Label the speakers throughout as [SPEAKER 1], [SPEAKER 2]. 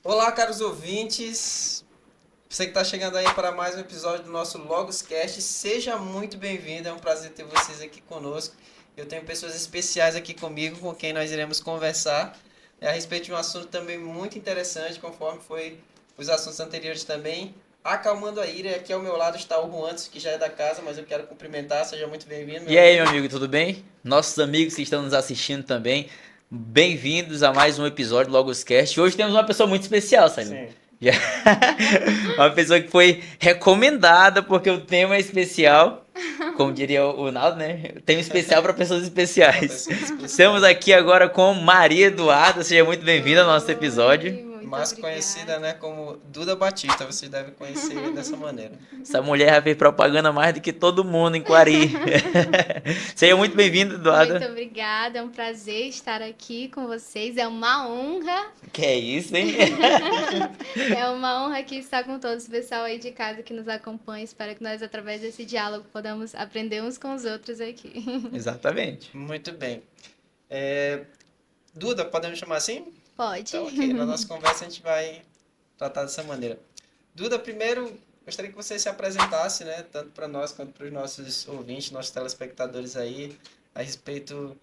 [SPEAKER 1] Olá, caros ouvintes. Você que está chegando aí para mais um episódio do nosso Logoscast, seja muito bem-vindo. É um prazer ter vocês aqui conosco. Eu tenho pessoas especiais aqui comigo, com quem nós iremos conversar a respeito de um assunto também muito interessante, conforme foi os assuntos anteriores também. Acalmando a ira, aqui ao meu lado está o Juantos, que já é da casa, mas eu quero cumprimentar. Seja muito bem-vindo, meu
[SPEAKER 2] E aí, meu
[SPEAKER 1] amigo.
[SPEAKER 2] amigo, tudo bem? Nossos amigos que estão nos assistindo também, bem-vindos a mais um episódio do Logoscast. Hoje temos uma pessoa muito especial, Simon.
[SPEAKER 1] Sim.
[SPEAKER 2] Já- Uma pessoa que foi recomendada porque o tema é especial, como diria o Naldo, né? Tema especial para pessoas
[SPEAKER 1] Para
[SPEAKER 2] especiais.
[SPEAKER 1] pessoas
[SPEAKER 2] Estamos
[SPEAKER 1] especiais.
[SPEAKER 2] aqui agora com Maria Eduarda, seja muito bem-vinda ao nosso episódio.
[SPEAKER 3] Oi, muito
[SPEAKER 1] Mais conhecida,
[SPEAKER 3] obrigada.
[SPEAKER 1] né, como Duda Batista, vocês devem conhecer dessa maneira.
[SPEAKER 2] Essa mulher já fez propaganda mais do que todo mundo em Quari. Seja muito bem-vinda,
[SPEAKER 3] Muito
[SPEAKER 2] Eduarda.
[SPEAKER 3] obrigada, é um prazer estar aqui com vocês. É uma honra,
[SPEAKER 2] Que é isso, hein?
[SPEAKER 3] é uma honra aqui estar com todos o pessoal aí de casa que nos acompanha. Espero que nós, através desse diálogo, podamos aprender uns com os outros aqui.
[SPEAKER 2] Exatamente.
[SPEAKER 1] Muito bem. Duda, podemos chamar assim?
[SPEAKER 3] Pode.
[SPEAKER 1] Então, ok. Na nossa conversa a gente vai tratar dessa maneira. Duda, primeiro, gostaria que você se apresentasse, né, tanto para nós quanto para os nossos ouvintes, nossos telespectadores aí, a respeito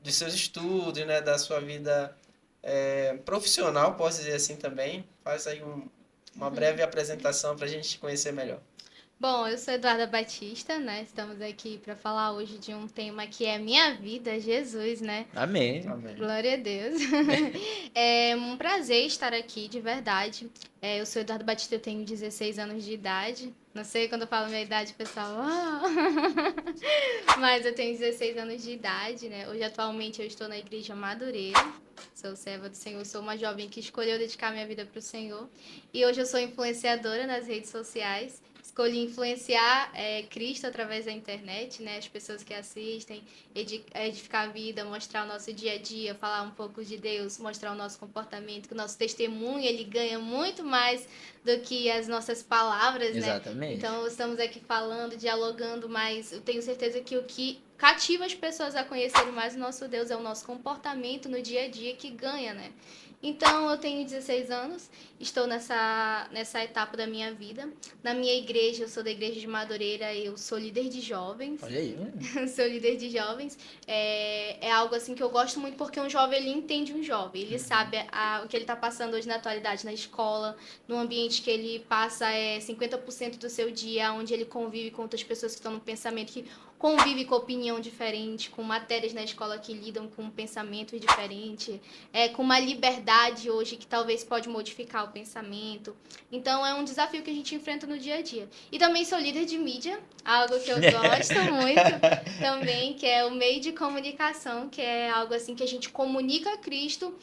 [SPEAKER 1] dos seus estudos, né, da sua vida profissional, posso dizer assim também. Faz aí uma breve apresentação para a gente te conhecer melhor.
[SPEAKER 3] Bom, eu sou Eduarda Batista, né? Estamos aqui para falar hoje de um tema que é minha vida, Jesus, né?
[SPEAKER 2] Amém.
[SPEAKER 1] Amém.
[SPEAKER 3] Glória a Deus. É um prazer estar aqui, de verdade. Eu sou Eduardo Batista, eu tenho 16 anos de idade. Não sei quando eu falo minha idade, pessoal. Mas eu tenho 16 anos de idade, né? Hoje, atualmente, eu estou na Igreja Madureira. Sou serva do Senhor, sou uma jovem que escolheu dedicar minha vida para o Senhor. E hoje eu sou influenciadora nas redes sociais. Escolhi influenciar Cristo através da internet, né? As pessoas que assistem, edificar a vida, mostrar o nosso dia a dia, falar um pouco de Deus, mostrar o nosso comportamento, que o nosso testemunho ele ganha muito mais do que as nossas palavras, né?
[SPEAKER 2] Exatamente.
[SPEAKER 3] Então estamos aqui falando, dialogando, mas eu tenho certeza que o que cativa as pessoas a conhecerem mais o nosso Deus é o nosso comportamento no dia a dia que ganha, né? Então eu tenho 16 anos, estou nessa etapa da minha vida. Na minha igreja, eu sou da igreja de Madureira, eu sou líder de jovens.
[SPEAKER 2] Olha aí.
[SPEAKER 3] Sou líder de jovens. É algo assim que eu gosto muito porque um jovem ele entende um jovem. Ele sabe o que ele está passando hoje na atualidade na escola, no ambiente que ele passa 50% do seu dia, onde ele convive com outras pessoas que estão no pensamento, que convive com opinião diferente, com matérias na escola que lidam com pensamentos diferentes, com uma liberdade hoje que talvez pode modificar o pensamento. Então é um desafio que a gente enfrenta no dia a dia. E também sou líder de mídia, algo que eu gosto muito também, que é o meio de comunicação, que é algo assim que a gente comunica Cristo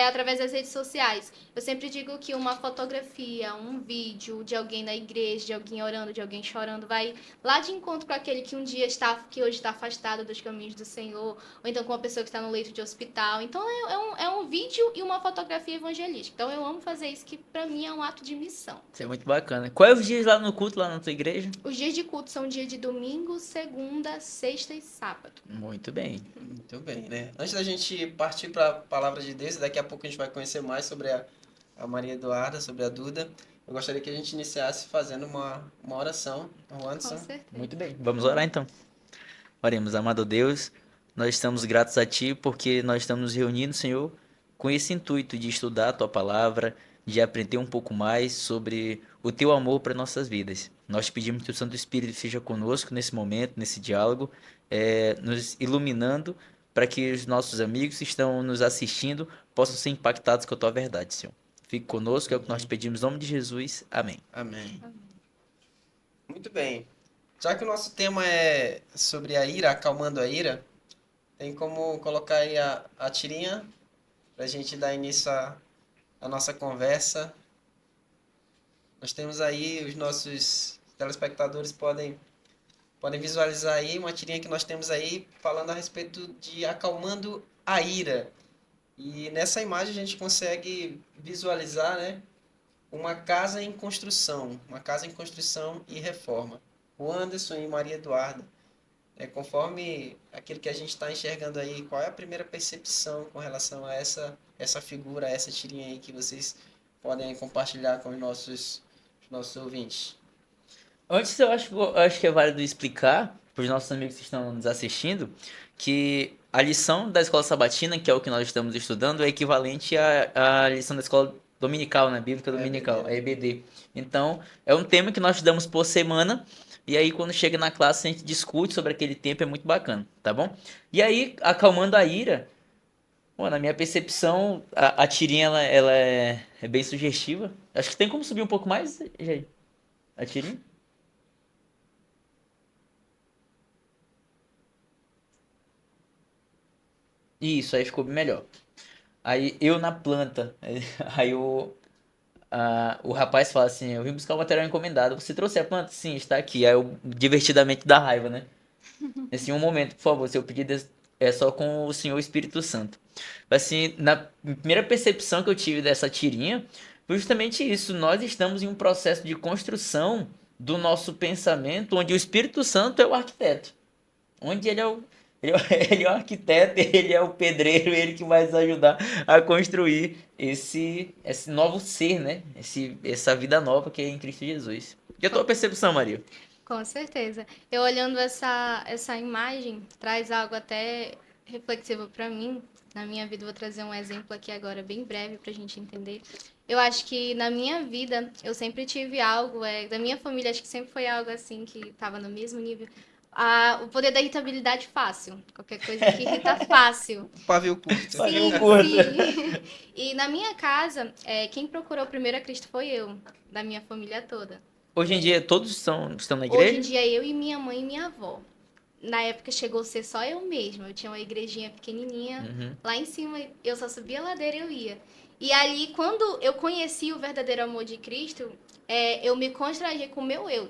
[SPEAKER 3] através das redes sociais. Eu sempre digo que uma fotografia, um vídeo de alguém na igreja, de alguém orando, de alguém chorando, vai lá de encontro com aquele que um dia está, que hoje está afastado dos caminhos do Senhor, ou então com uma pessoa que está no leito de hospital. Então é um vídeo e uma fotografia evangelística. Então eu amo fazer isso, que para mim é um ato de missão.
[SPEAKER 2] Isso é muito bacana. Quais os dias lá no culto, lá na tua igreja?
[SPEAKER 3] Os dias de culto são dia de domingo, segunda, sexta e sábado.
[SPEAKER 2] Muito bem.
[SPEAKER 1] Muito bem, né? Antes da gente partir para a palavra de Deus, daqui a pouco a gente vai conhecer mais sobre a Maria Eduarda, sobre a Duda. Eu gostaria que a gente iniciasse fazendo uma oração. O
[SPEAKER 3] Com
[SPEAKER 1] Anderson.
[SPEAKER 3] certeza.
[SPEAKER 2] Muito bem. Vamos orar então. Oremos, amado Deus, nós estamos gratos a Ti porque nós estamos nos reunindo, Senhor, com esse intuito de estudar a Tua palavra, de aprender um pouco mais sobre o Teu amor para nossas vidas. Nós pedimos que o Santo Espírito seja conosco nesse momento, nesse diálogo, nos iluminando para que os nossos amigos que estão nos assistindo possam ser impactados com a Tua verdade, Senhor. Fique conosco, é o que nós pedimos em nome de Jesus. Amém.
[SPEAKER 1] Amém. Muito bem. Já que o nosso tema é sobre a ira, acalmando a ira, tem como colocar aí a tirinha para a gente dar início à nossa conversa. Nós temos aí, os nossos telespectadores podem visualizar aí uma tirinha que nós temos aí falando a respeito de acalmando a ira. E nessa imagem a gente consegue visualizar, né, uma casa em construção e reforma. O Anderson e Maria Eduarda, conforme aquilo que a gente está enxergando aí, qual é a primeira percepção com relação a essa figura, a essa tirinha aí que vocês podem compartilhar com os nossos ouvintes.
[SPEAKER 2] Antes, eu acho que é válido explicar para os nossos amigos que estão nos assistindo que a lição da escola sabatina, que é o que nós estamos estudando, é equivalente à lição da escola dominical, né? Bíblica dominical, a EBD. Então, é um tema que nós estudamos por semana. E aí, quando chega na classe, a gente discute sobre aquele tempo, é muito bacana, tá bom? E aí, acalmando a ira, pô, na minha percepção, a tirinha ela é bem sugestiva. Acho que tem como subir um pouco mais, Jair? A tirinha? Isso, aí ficou bem melhor. Aí eu na planta, aí o rapaz fala assim, eu vim buscar o material encomendado. Você trouxe a planta? Sim, está aqui. Aí eu divertidamente dá raiva, né? Assim, um momento, por favor, seu pedido é só com o Senhor Espírito Santo. Assim, na primeira percepção que eu tive dessa tirinha, foi justamente isso. Nós estamos em um processo de construção do nosso pensamento, onde o Espírito Santo é o arquiteto. Onde ele é o arquiteto, ele é o pedreiro, ele que vai nos ajudar a construir esse novo ser, né? Essa vida nova que é em Cristo Jesus. E a tua percepção, Maria?
[SPEAKER 3] Com certeza. Eu olhando essa imagem, traz algo até reflexivo para mim. Na minha vida, vou trazer um exemplo aqui agora, bem breve, para a gente entender. Eu acho que na minha vida, eu sempre tive algo, da minha família, acho que sempre foi algo assim, que estava no mesmo nível. O poder da irritabilidade fácil. Qualquer coisa que irrita fácil.
[SPEAKER 1] Pavio curto.
[SPEAKER 2] Pavio
[SPEAKER 3] Sim,
[SPEAKER 2] curto.
[SPEAKER 3] sim. E na minha casa, quem procurou primeiro a Cristo foi eu, da minha família toda.
[SPEAKER 2] Hoje em dia todos estão na
[SPEAKER 3] Hoje em
[SPEAKER 2] igreja?
[SPEAKER 3] dia, eu e minha mãe e minha avó. Na época chegou a ser só eu mesma. Eu tinha uma igrejinha pequenininha.
[SPEAKER 2] Uhum.
[SPEAKER 3] Lá em cima, eu só subia a ladeira e eu ia. E ali, quando eu conheci o verdadeiro amor de Cristo, eu me constrangi com o meu eu.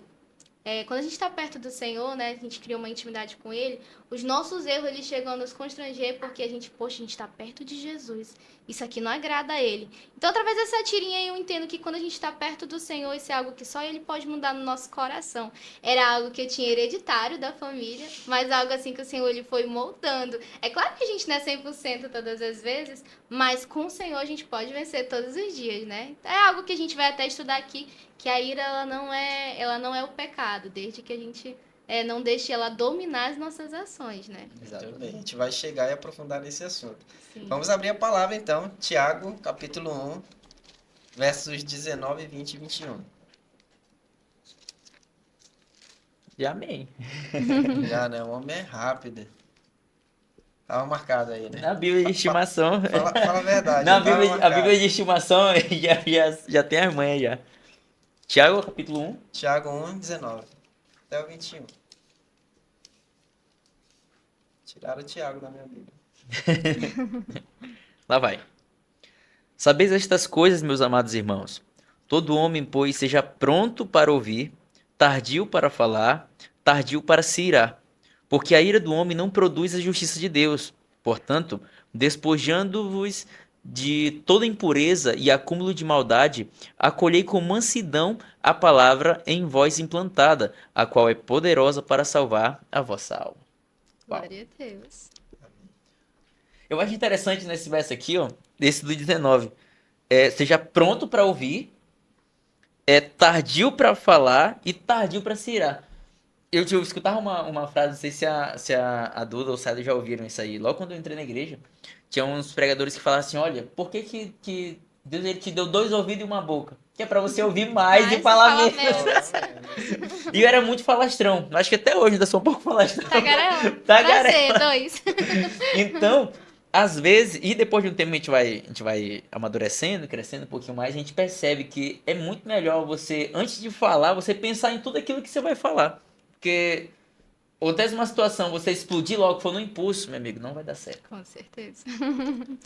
[SPEAKER 3] Quando a gente está perto do Senhor, né, a gente cria uma intimidade com Ele, os nossos erros eles chegam a nos constranger porque poxa, a gente está perto de Jesus. Isso aqui não agrada a Ele. Então, através dessa tirinha, eu entendo que quando a gente está perto do Senhor, isso é algo que só Ele pode mudar no nosso coração. Era algo que eu tinha hereditário da família, mas algo assim que o Senhor ele foi moldando. É claro que a gente não é 100% todas as vezes, mas com o Senhor a gente pode vencer todos os dias, né? É algo que a gente vai até estudar aqui, que a ira ela não é o pecado, desde que a gente não deixe ela dominar as nossas ações, né?
[SPEAKER 1] Muito bem, a gente vai chegar e aprofundar nesse assunto.
[SPEAKER 3] Sim.
[SPEAKER 1] Vamos abrir a palavra então, Tiago, capítulo 1, versos 19, 20 e 21.
[SPEAKER 2] E amém.
[SPEAKER 1] Já, né? O homem é rápido. Tava marcado aí, né?
[SPEAKER 2] Na Bíblia de estimação.
[SPEAKER 1] Fala a verdade,
[SPEAKER 2] Na
[SPEAKER 1] já tava
[SPEAKER 2] Bíblia, a
[SPEAKER 1] marcado.
[SPEAKER 2] Bíblia de estimação já tem as manhas já. Tiago, capítulo 1.
[SPEAKER 1] Tiago 1, 19 até o 21. Tiraram o Tiago da minha Bíblia.
[SPEAKER 2] Lá vai. Sabeis estas coisas, meus amados irmãos. Todo homem, pois, seja pronto para ouvir, tardio para falar, tardio para se irar. Porque a ira do homem não produz a justiça de Deus. Portanto, despojando-vos de toda impureza e acúmulo de maldade, acolhei com mansidão a palavra em vós implantada, a qual é poderosa para salvar a vossa alma. Uau.
[SPEAKER 3] Glória a Deus.
[SPEAKER 2] Eu acho interessante nesse verso aqui, ó, esse do 19. Seja pronto para ouvir, tardio para falar e tardio para se irar. Eu escutava uma frase, não sei se a Duda ou o Sado já ouviram isso aí. Logo quando eu entrei na igreja, tinha uns pregadores que falavam assim, olha, por que Deus ele te deu 2 ouvidos e uma boca? Que é para você ouvir mais e
[SPEAKER 3] Mas
[SPEAKER 2] falar
[SPEAKER 3] fala
[SPEAKER 2] menos.
[SPEAKER 3] menos.
[SPEAKER 2] E eu era muito falastrão. Acho que até hoje ainda sou um pouco falastrão.
[SPEAKER 3] Tagarela.
[SPEAKER 2] Tagarela.
[SPEAKER 3] Prazer, 2.
[SPEAKER 2] Então, às vezes, e depois de um tempo a gente vai amadurecendo, crescendo um pouquinho mais, a gente percebe que é muito melhor você, antes de falar, você pensar em tudo aquilo que você vai falar. Porque acontece uma situação, você explodir logo, for no impulso, meu amigo, não vai dar certo.
[SPEAKER 3] Com certeza.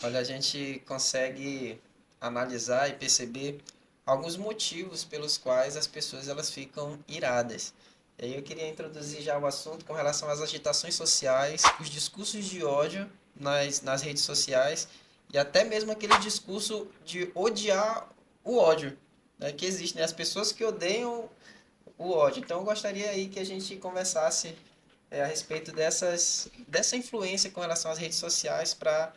[SPEAKER 1] Olha, a gente consegue analisar e perceber alguns motivos pelos quais as pessoas elas ficam iradas. E aí eu queria introduzir já o assunto com relação às agitações sociais, os discursos de ódio nas redes sociais e até mesmo aquele discurso de odiar o ódio, né, que existe, né? As pessoas que odeiam o ódio. Então eu gostaria aí que a gente conversasse a respeito dessa influência com relação às redes sociais para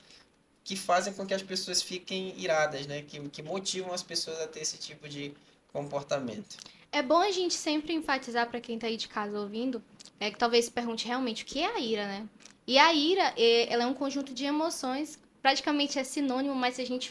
[SPEAKER 1] que fazem com que as pessoas fiquem iradas, né? Que motivam as pessoas a ter esse tipo de comportamento.
[SPEAKER 3] É bom a gente sempre enfatizar para quem tá aí de casa ouvindo, que talvez se pergunte realmente o que é a ira, né? E a ira, ela é um conjunto de emoções, praticamente é sinônimo, mas se a gente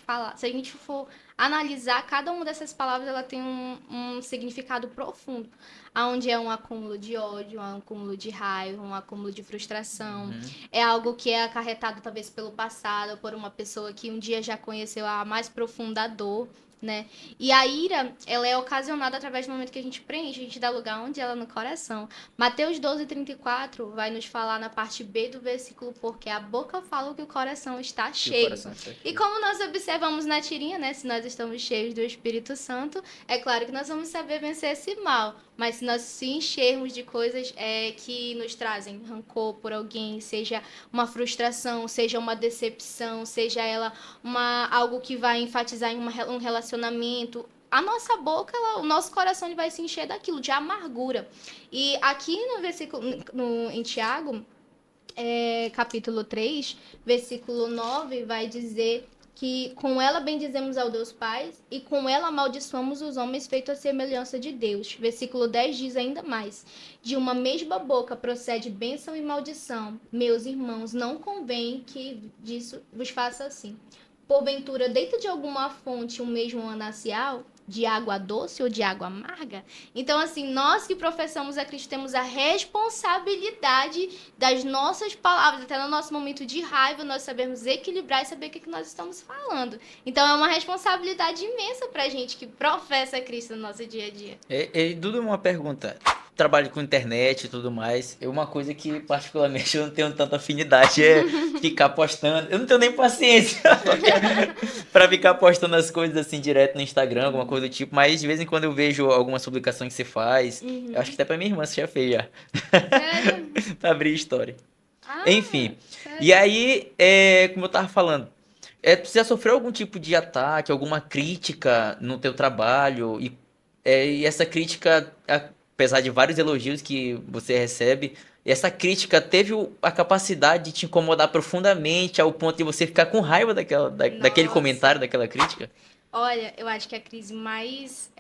[SPEAKER 3] for analisar, cada uma dessas palavras ela tem um significado profundo, aonde é um acúmulo de ódio, um acúmulo de raiva, um acúmulo de frustração, é algo que é acarretado talvez pelo passado, por uma pessoa que um dia já conheceu a mais profunda dor, né? E a ira, ela é ocasionada através do momento que a gente preenche, a gente dá lugar onde ela no coração. Mateus 12:34 vai nos falar na parte B do versículo, porque a boca fala o que o coração está cheio. E como nós observamos na tirinha, né? Se nós estamos cheios do Espírito Santo, é claro que nós vamos saber vencer esse mal. Mas se nós se enchermos de coisas que nos trazem rancor por alguém, seja uma frustração, seja uma decepção, seja ela algo que vai enfatizar em um relacionamento, a nossa boca, o nosso coração ele vai se encher daquilo, de amargura. E aqui no versículo, em Tiago, capítulo 3, versículo 9, vai dizer que com ela bendizemos ao Deus Pai e com ela amaldiçoamos os homens feitos à semelhança de Deus. Versículo 10 diz ainda mais: de uma mesma boca procede bênção e maldição. Meus irmãos, não convém que disso vos faça assim. Porventura, deita de alguma fonte um mesmo manancial, de água doce ou de água amarga? Então, assim, nós que professamos a Cristo temos a responsabilidade das nossas palavras, até no nosso momento de raiva, nós sabemos equilibrar e saber o que nós estamos falando. Então, é uma responsabilidade imensa pra gente que professa Cristo no nosso dia a dia.
[SPEAKER 2] Dudu, uma pergunta. Trabalho com internet e tudo mais. Uma coisa que particularmente eu não tenho tanta afinidade é ficar postando. Eu não tenho nem paciência pra ficar postando as coisas assim direto no Instagram, alguma coisa do tipo. Mas de vez em quando eu vejo algumas publicações que você faz. Eu acho que até pra minha irmã você já fez já.
[SPEAKER 3] Sério?
[SPEAKER 2] Pra abrir história.
[SPEAKER 3] Ah,
[SPEAKER 2] Enfim.
[SPEAKER 3] sério?
[SPEAKER 2] E aí, como eu tava falando, tu já sofreu algum tipo de ataque, alguma crítica no teu trabalho? E essa crítica, apesar de vários elogios que você recebe, essa crítica teve a capacidade de te incomodar profundamente ao ponto de você ficar com raiva daquele
[SPEAKER 3] Nossa.
[SPEAKER 2] comentário, daquela crítica?
[SPEAKER 3] Olha, eu acho que a crise mais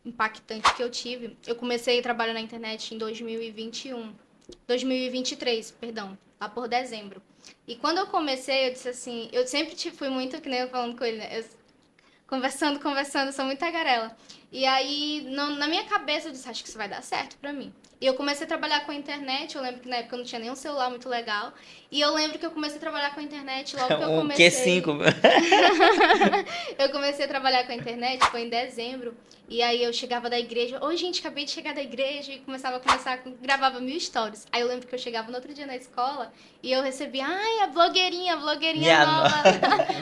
[SPEAKER 3] impactante que eu tive, eu comecei a trabalhar na internet em 2023, perdão, lá por dezembro. E quando eu comecei, eu disse assim, eu sempre fui muito, que nem eu falando com ele, né? Conversando, eu sou muito tagarela. E aí, na minha cabeça, eu disse, acho que isso vai dar certo pra mim. E eu comecei a trabalhar com a internet, eu lembro que na época eu não tinha nenhum celular muito legal. E eu lembro que eu comecei a trabalhar com a internet logo que eu
[SPEAKER 2] Um
[SPEAKER 3] comecei...
[SPEAKER 2] Q5.
[SPEAKER 3] Eu comecei a trabalhar com a internet, foi em dezembro. E aí eu chegava da igreja, oi gente, acabei de chegar da igreja, e gravava 1000 stories. Aí eu lembro que eu chegava no outro dia na escola e eu recebia, ai, a blogueirinha nova,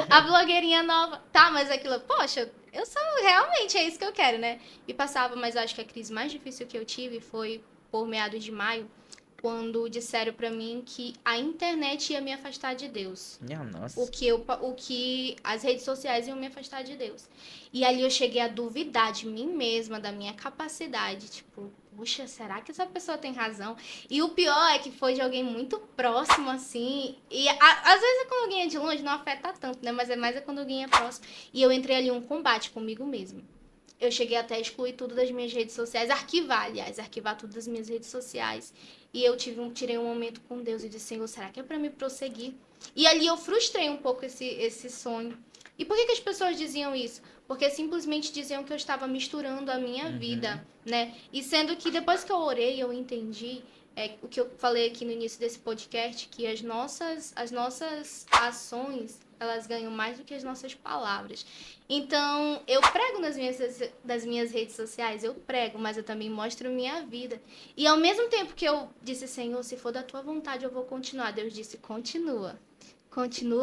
[SPEAKER 3] a blogueirinha nova. Tá, mas aquilo, poxa, eu sou, realmente é isso que eu quero, né? E passava, mas eu acho que a crise mais difícil que eu tive foi por meados de maio, quando disseram pra mim que a internet ia me afastar de Deus.
[SPEAKER 2] Minha nossa.
[SPEAKER 3] O que as redes sociais iam me afastar de Deus. E ali eu cheguei a duvidar de mim mesma, da minha capacidade. Tipo, puxa, será que essa pessoa tem razão? E o pior é que foi de alguém muito próximo, assim. E às vezes quando alguém é de longe não afeta tanto, né? Mas é quando alguém é próximo. E eu entrei ali em um combate comigo mesma. Eu cheguei até a excluir tudo das minhas redes sociais, arquivar tudo das minhas redes sociais. E eu tirei um momento com Deus e disse, Senhor, será que é pra me prosseguir? E ali eu frustrei um pouco esse sonho. E por que as pessoas diziam isso? Porque simplesmente diziam que eu estava misturando a minha vida, né? E sendo que depois que eu orei, eu entendi o que eu falei aqui no início desse podcast, que as nossas ações, elas ganham mais do que as nossas palavras. Então, eu prego nas minhas redes sociais, eu prego, mas eu também mostro minha vida. E ao mesmo tempo que eu disse, Senhor, se for da tua vontade, eu vou continuar. Deus disse, continua,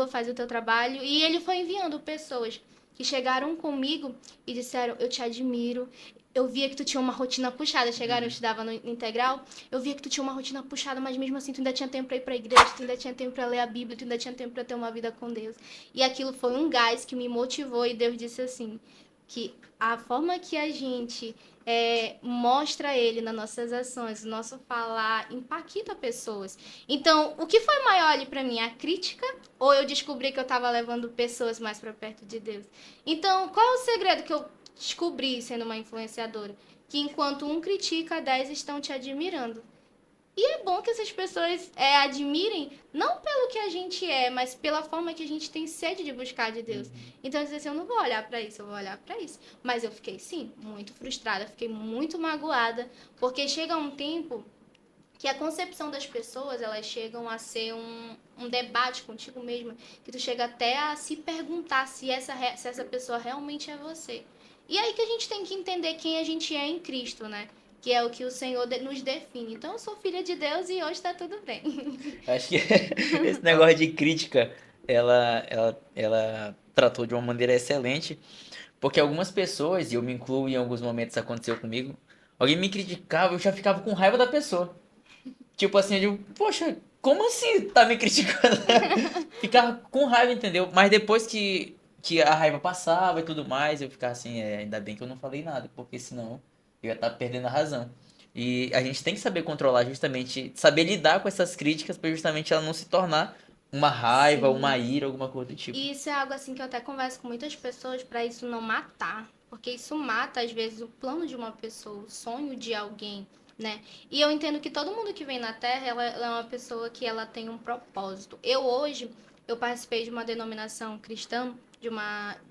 [SPEAKER 3] faz o teu trabalho. E ele foi enviando pessoas que chegaram comigo e disseram, eu te admiro. Eu via que tu tinha uma rotina puxada. Chegaram, eu estudava no integral. Eu via que tu tinha uma rotina puxada, mas mesmo assim tu ainda tinha tempo pra ir pra igreja, tu ainda tinha tempo pra ler a Bíblia, tu ainda tinha tempo pra ter uma vida com Deus. E aquilo foi um gás que me motivou e Deus disse assim, que a forma que a gente mostra ele nas nossas ações, o nosso falar, impacta pessoas. Então, o que foi maior ali para mim? A crítica ou eu descobri que eu estava levando pessoas mais para perto de Deus? Então, qual é o segredo que eu descobri sendo uma influenciadora? Que enquanto um critica, 10 estão te admirando. E é bom que essas pessoas admirem, não pelo que a gente é, mas pela forma que a gente tem sede de buscar de Deus. Então, eu disse assim, eu não vou olhar para isso, eu vou olhar para isso. Mas eu fiquei, sim, muito frustrada, fiquei muito magoada, porque chega um tempo que a concepção das pessoas, elas chegam a ser um debate contigo mesma, que tu chega até a se perguntar se essa pessoa realmente é você. E aí que a gente tem que entender quem a gente é em Cristo, né? Que é o que o Senhor nos define. Então, eu sou filha de Deus e hoje tá tudo bem.
[SPEAKER 2] Acho que esse negócio de crítica, ela tratou de uma maneira excelente, porque algumas pessoas, e eu me incluo em alguns momentos aconteceu comigo, alguém me criticava, eu já ficava com raiva da pessoa. Tipo assim, eu digo, poxa, como assim tá me criticando? Ficava com raiva, entendeu? Mas depois que a raiva passava e tudo mais, eu ficava assim, ainda bem que eu não falei nada, porque senão eu ia estar perdendo a razão. E a gente tem que saber controlar justamente, saber lidar com essas críticas para justamente ela não se tornar uma raiva, uma
[SPEAKER 3] Sim.
[SPEAKER 2] ira, alguma coisa do tipo.
[SPEAKER 3] E isso é algo assim que eu até converso com muitas pessoas para isso não matar, porque isso mata às vezes o plano de uma pessoa, o sonho de alguém, né? E eu entendo que todo mundo que vem na Terra, ela é uma pessoa que ela tem um propósito. Eu participei de uma denominação cristã, de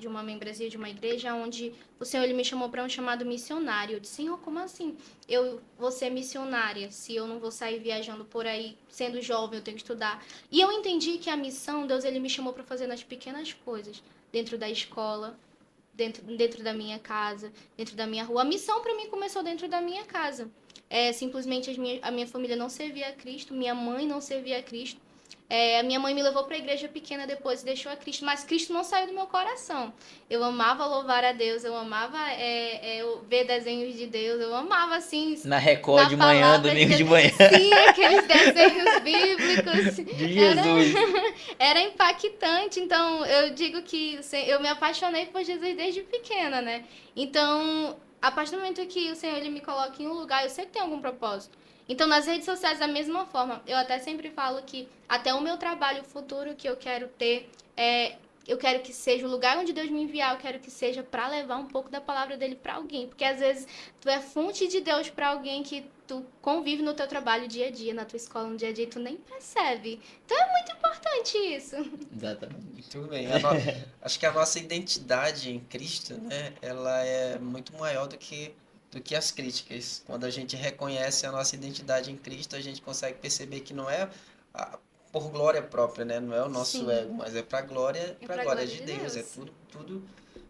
[SPEAKER 3] uma membresia de uma igreja onde o Senhor ele me chamou para um chamado missionário. Eu disse: Senhor, como assim? Eu vou ser missionária, se eu não vou sair viajando por aí, sendo jovem, eu tenho que estudar. E eu entendi que a missão, Deus ele me chamou para fazer nas pequenas coisas, dentro da escola, dentro da minha casa, dentro da minha rua. A missão para mim começou dentro da minha casa. Simplesmente a minha família não servia a Cristo, minha mãe não servia a Cristo. A minha mãe me levou para a igreja pequena depois e deixou a Cristo, mas Cristo não saiu do meu coração. Eu amava louvar a Deus, eu amava ver desenhos de Deus, eu amava assim
[SPEAKER 2] Na Record
[SPEAKER 3] na
[SPEAKER 2] de manhã,
[SPEAKER 3] palavra de
[SPEAKER 2] domingo de
[SPEAKER 3] Deus.
[SPEAKER 2] manhã,
[SPEAKER 3] Sim, aqueles desenhos bíblicos.
[SPEAKER 2] de
[SPEAKER 3] Era,
[SPEAKER 2] Jesus.
[SPEAKER 3] era impactante. Então, eu digo que eu me apaixonei por Jesus desde pequena, né? Então, a partir do momento que o Senhor ele me coloca em um lugar, eu sei que tem algum propósito. Então, nas redes sociais, da mesma forma, eu até sempre falo que até o meu trabalho futuro que eu quero ter, eu quero que seja o lugar onde Deus me enviar, eu quero que seja para levar um pouco da palavra dele para alguém. Porque às vezes tu é fonte de Deus para alguém que tu convive no teu trabalho dia a dia, na tua escola no dia a dia, e tu nem percebe. Então é muito importante isso.
[SPEAKER 2] Exatamente.
[SPEAKER 1] Tudo bem. Acho que a nossa identidade em Cristo, né, ela é muito maior do que as críticas. Quando a gente reconhece a nossa identidade em Cristo, a gente consegue perceber que não é a- por glória própria, né? Não é o nosso
[SPEAKER 3] Sim,
[SPEAKER 1] ego, mas é
[SPEAKER 3] é
[SPEAKER 1] para
[SPEAKER 3] pra
[SPEAKER 1] glória
[SPEAKER 3] glória
[SPEAKER 1] de
[SPEAKER 3] de
[SPEAKER 1] Deus. É
[SPEAKER 3] Deus.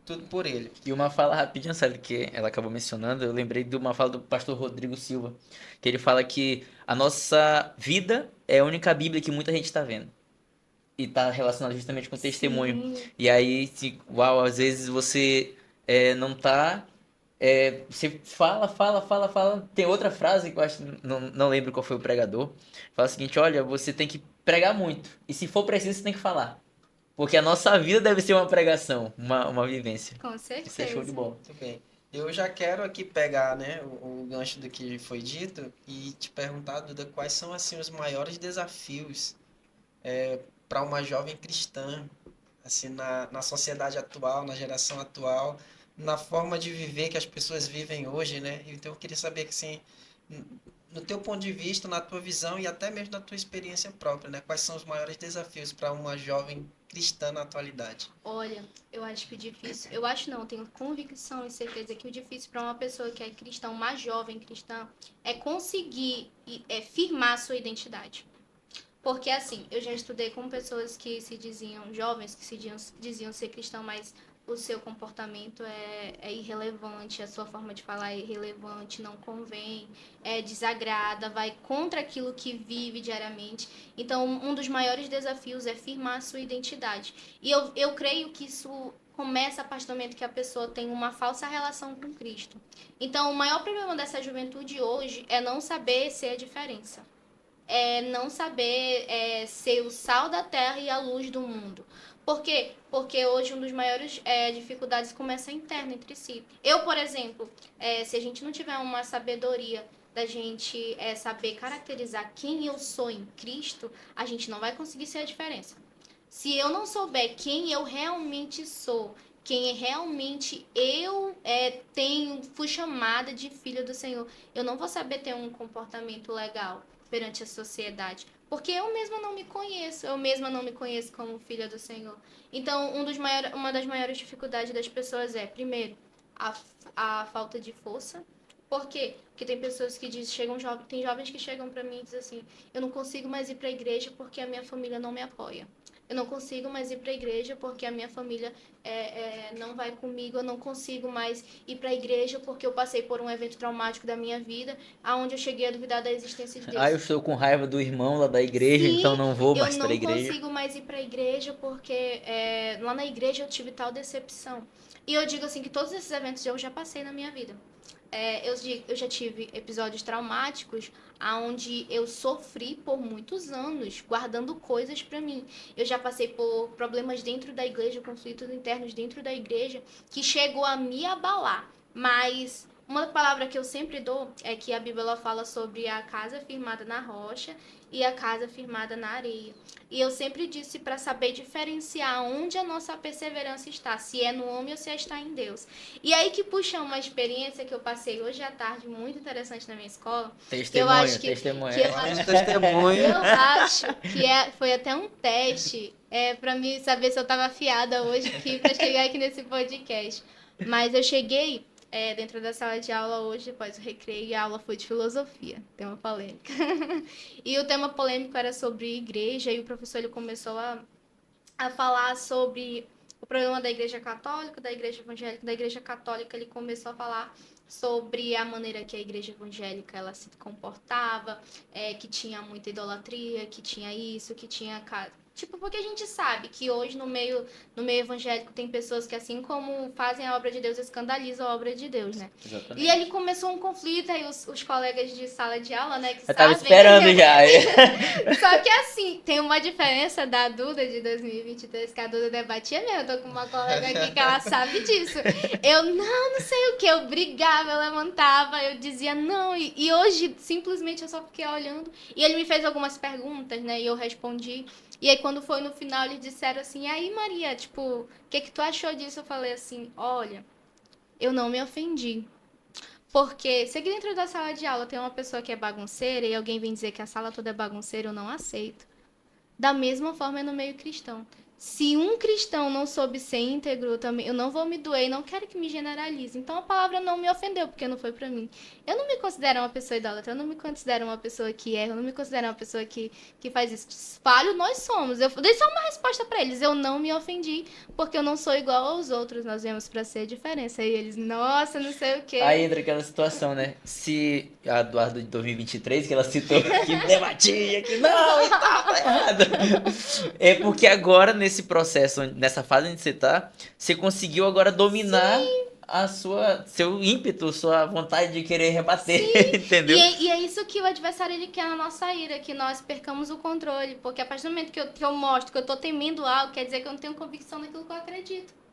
[SPEAKER 1] tudo por Ele.
[SPEAKER 2] E uma fala rapidinho, sabe, que ela acabou mencionando, eu lembrei de uma fala do pastor Rodrigo Silva, que ele fala que a nossa vida é a única Bíblia que muita gente está vendo. E tá relacionado justamente com o testemunho.
[SPEAKER 3] Sim,
[SPEAKER 2] E aí, uau, às vezes você não tá. Você fala. Tem outra frase que eu acho, não lembro qual foi o pregador. Fala o seguinte: olha, você tem que pregar muito. E se for preciso, você tem que falar. Porque a nossa vida deve ser uma pregação, uma vivência.
[SPEAKER 3] com
[SPEAKER 2] Isso é show de
[SPEAKER 3] certeza.
[SPEAKER 2] bola.
[SPEAKER 1] Muito bem. Eu já quero aqui pegar, né, o gancho do que foi dito e te perguntar, Duda, quais são assim os maiores desafios para uma jovem cristã, assim, na sociedade atual, na geração atual, na forma de viver que as pessoas vivem hoje, né? Então eu queria saber que, assim, no teu ponto de vista, na tua visão e até mesmo na tua experiência própria, né? Quais são os maiores desafios para uma jovem cristã na atualidade?
[SPEAKER 3] Olha, eu acho que o difícil, eu acho não, tenho convicção e certeza que o difícil para uma pessoa que é cristã, uma jovem cristã, é conseguir firmar a sua identidade. Porque assim, eu já estudei com pessoas que se diziam jovens, que diziam ser cristão, mas o seu comportamento é irrelevante, a sua forma de falar é irrelevante, não convém, desagrada, vai contra aquilo que vive diariamente. Então, um dos maiores desafios é firmar a sua identidade. E eu creio que isso começa a partir do momento que a pessoa tem uma falsa relação com Cristo. Então, o maior problema dessa juventude hoje é não saber ser a diferença. Não saber ser o sal da terra e a luz do mundo. Por quê? Porque hoje um dos maiores dificuldades começa interna entre si. Eu, por exemplo, se a gente não tiver uma sabedoria da gente saber caracterizar quem eu sou em Cristo, a gente não vai conseguir ser a diferença. Se eu não souber quem eu realmente sou, quem realmente eu fui chamada de filha do Senhor, eu não vou saber ter um comportamento legal perante a sociedade. Porque eu mesma não me conheço, eu mesma não me conheço como filha do Senhor. Então, uma das maiores dificuldades das pessoas é, primeiro, a falta de força. Por quê? Porque tem pessoas que dizem, tem jovens que chegam para mim e dizem assim, eu não consigo mais ir para a igreja porque a minha família não me apoia. Eu não consigo mais ir para a igreja porque a minha família não vai comigo. Eu não consigo mais ir para a igreja porque eu passei por um evento traumático da minha vida, aonde eu cheguei a duvidar da existência de Deus.
[SPEAKER 2] Ah, eu estou com raiva do irmão lá da igreja,
[SPEAKER 3] Sim,
[SPEAKER 2] então não vou
[SPEAKER 3] eu
[SPEAKER 2] mais para a
[SPEAKER 3] não
[SPEAKER 2] igreja.
[SPEAKER 3] consigo mais ir para a igreja porque lá na igreja eu tive tal decepção. E eu digo assim que todos esses eventos eu já passei na minha vida. Eu já tive episódios traumáticos onde eu sofri por muitos anos guardando coisas para mim. Eu já passei por problemas dentro da igreja, conflitos internos dentro da igreja, que chegou a me abalar. Mas uma palavra que eu sempre dou é que a Bíblia ela fala sobre a casa firmada na rocha e a casa firmada na areia. E eu sempre disse para saber diferenciar onde a nossa perseverança está, se é no homem ou se está em Deus. E aí que puxa uma experiência que eu passei hoje à tarde, muito interessante na minha escola. Que eu acho
[SPEAKER 2] Testemunho,
[SPEAKER 3] que,
[SPEAKER 2] testemunho.
[SPEAKER 3] que eu
[SPEAKER 1] Fala
[SPEAKER 3] acho,
[SPEAKER 1] de testemunho.
[SPEAKER 3] eu acho que foi até um teste para mim saber se eu estava afiada hoje aqui para chegar aqui nesse podcast. Mas eu cheguei dentro da sala de aula hoje, depois do recreio, e a aula foi de filosofia, tema polêmica. E o tema polêmico era sobre igreja, e o professor ele começou a falar sobre o problema da igreja católica, da igreja evangélica. Da igreja católica ele começou a falar sobre a maneira que a igreja evangélica ela se comportava, que tinha muita idolatria, que tinha isso, que tinha... Tipo, porque a gente sabe que hoje no meio evangélico tem pessoas que, assim como fazem a obra de Deus, escandalizam a obra de Deus, né?
[SPEAKER 2] Exatamente.
[SPEAKER 3] E ali começou um conflito, aí os colegas de sala de aula, né, que
[SPEAKER 2] Eu tava
[SPEAKER 3] sabem...
[SPEAKER 2] esperando já.
[SPEAKER 3] Só que assim, tem uma diferença da Duda de 2023, que a Duda debatia mesmo. Eu tô com uma colega aqui que ela sabe disso. Eu não sei o que, eu brigava, eu levantava, eu dizia não. E hoje, simplesmente, eu só fiquei olhando. E ele me fez algumas perguntas, né, e eu respondi. E aí, quando foi no final, eles disseram assim, e aí, Maria, tipo, o que tu achou disso? Eu falei assim, olha, eu não me ofendi. Porque se aqui dentro da sala de aula tem uma pessoa que é bagunceira e alguém vem dizer que a sala toda é bagunceira, eu não aceito. Da mesma forma é no meio cristão. Se um cristão não soube ser íntegro, também eu não vou me doer e não quero que me generalize. Então a palavra não me ofendeu, porque não foi pra mim. Eu não me considero uma pessoa idólatra, eu não me considero uma pessoa que erra, eu não me considero uma pessoa que faz isso. Falho, nós somos. Eu dei só uma resposta pra eles. Eu não me ofendi, porque eu não sou igual aos outros. Nós viemos pra ser a diferença. E eles, nossa, não sei o quê.
[SPEAKER 2] Aí entra aquela situação, né? Se a Eduardo de 2023, que ela citou, que debatia, que não, tá errado. É porque agora, nesse processo, nessa fase onde você tá, você conseguiu agora dominar seu ímpeto, sua vontade de querer rebater, entendeu?
[SPEAKER 3] E é isso que o adversário ele quer na nossa ira, que nós percamos o controle. Porque a partir do momento que eu mostro que eu tô temendo algo, quer dizer que eu não tenho convicção naquilo que eu acredito.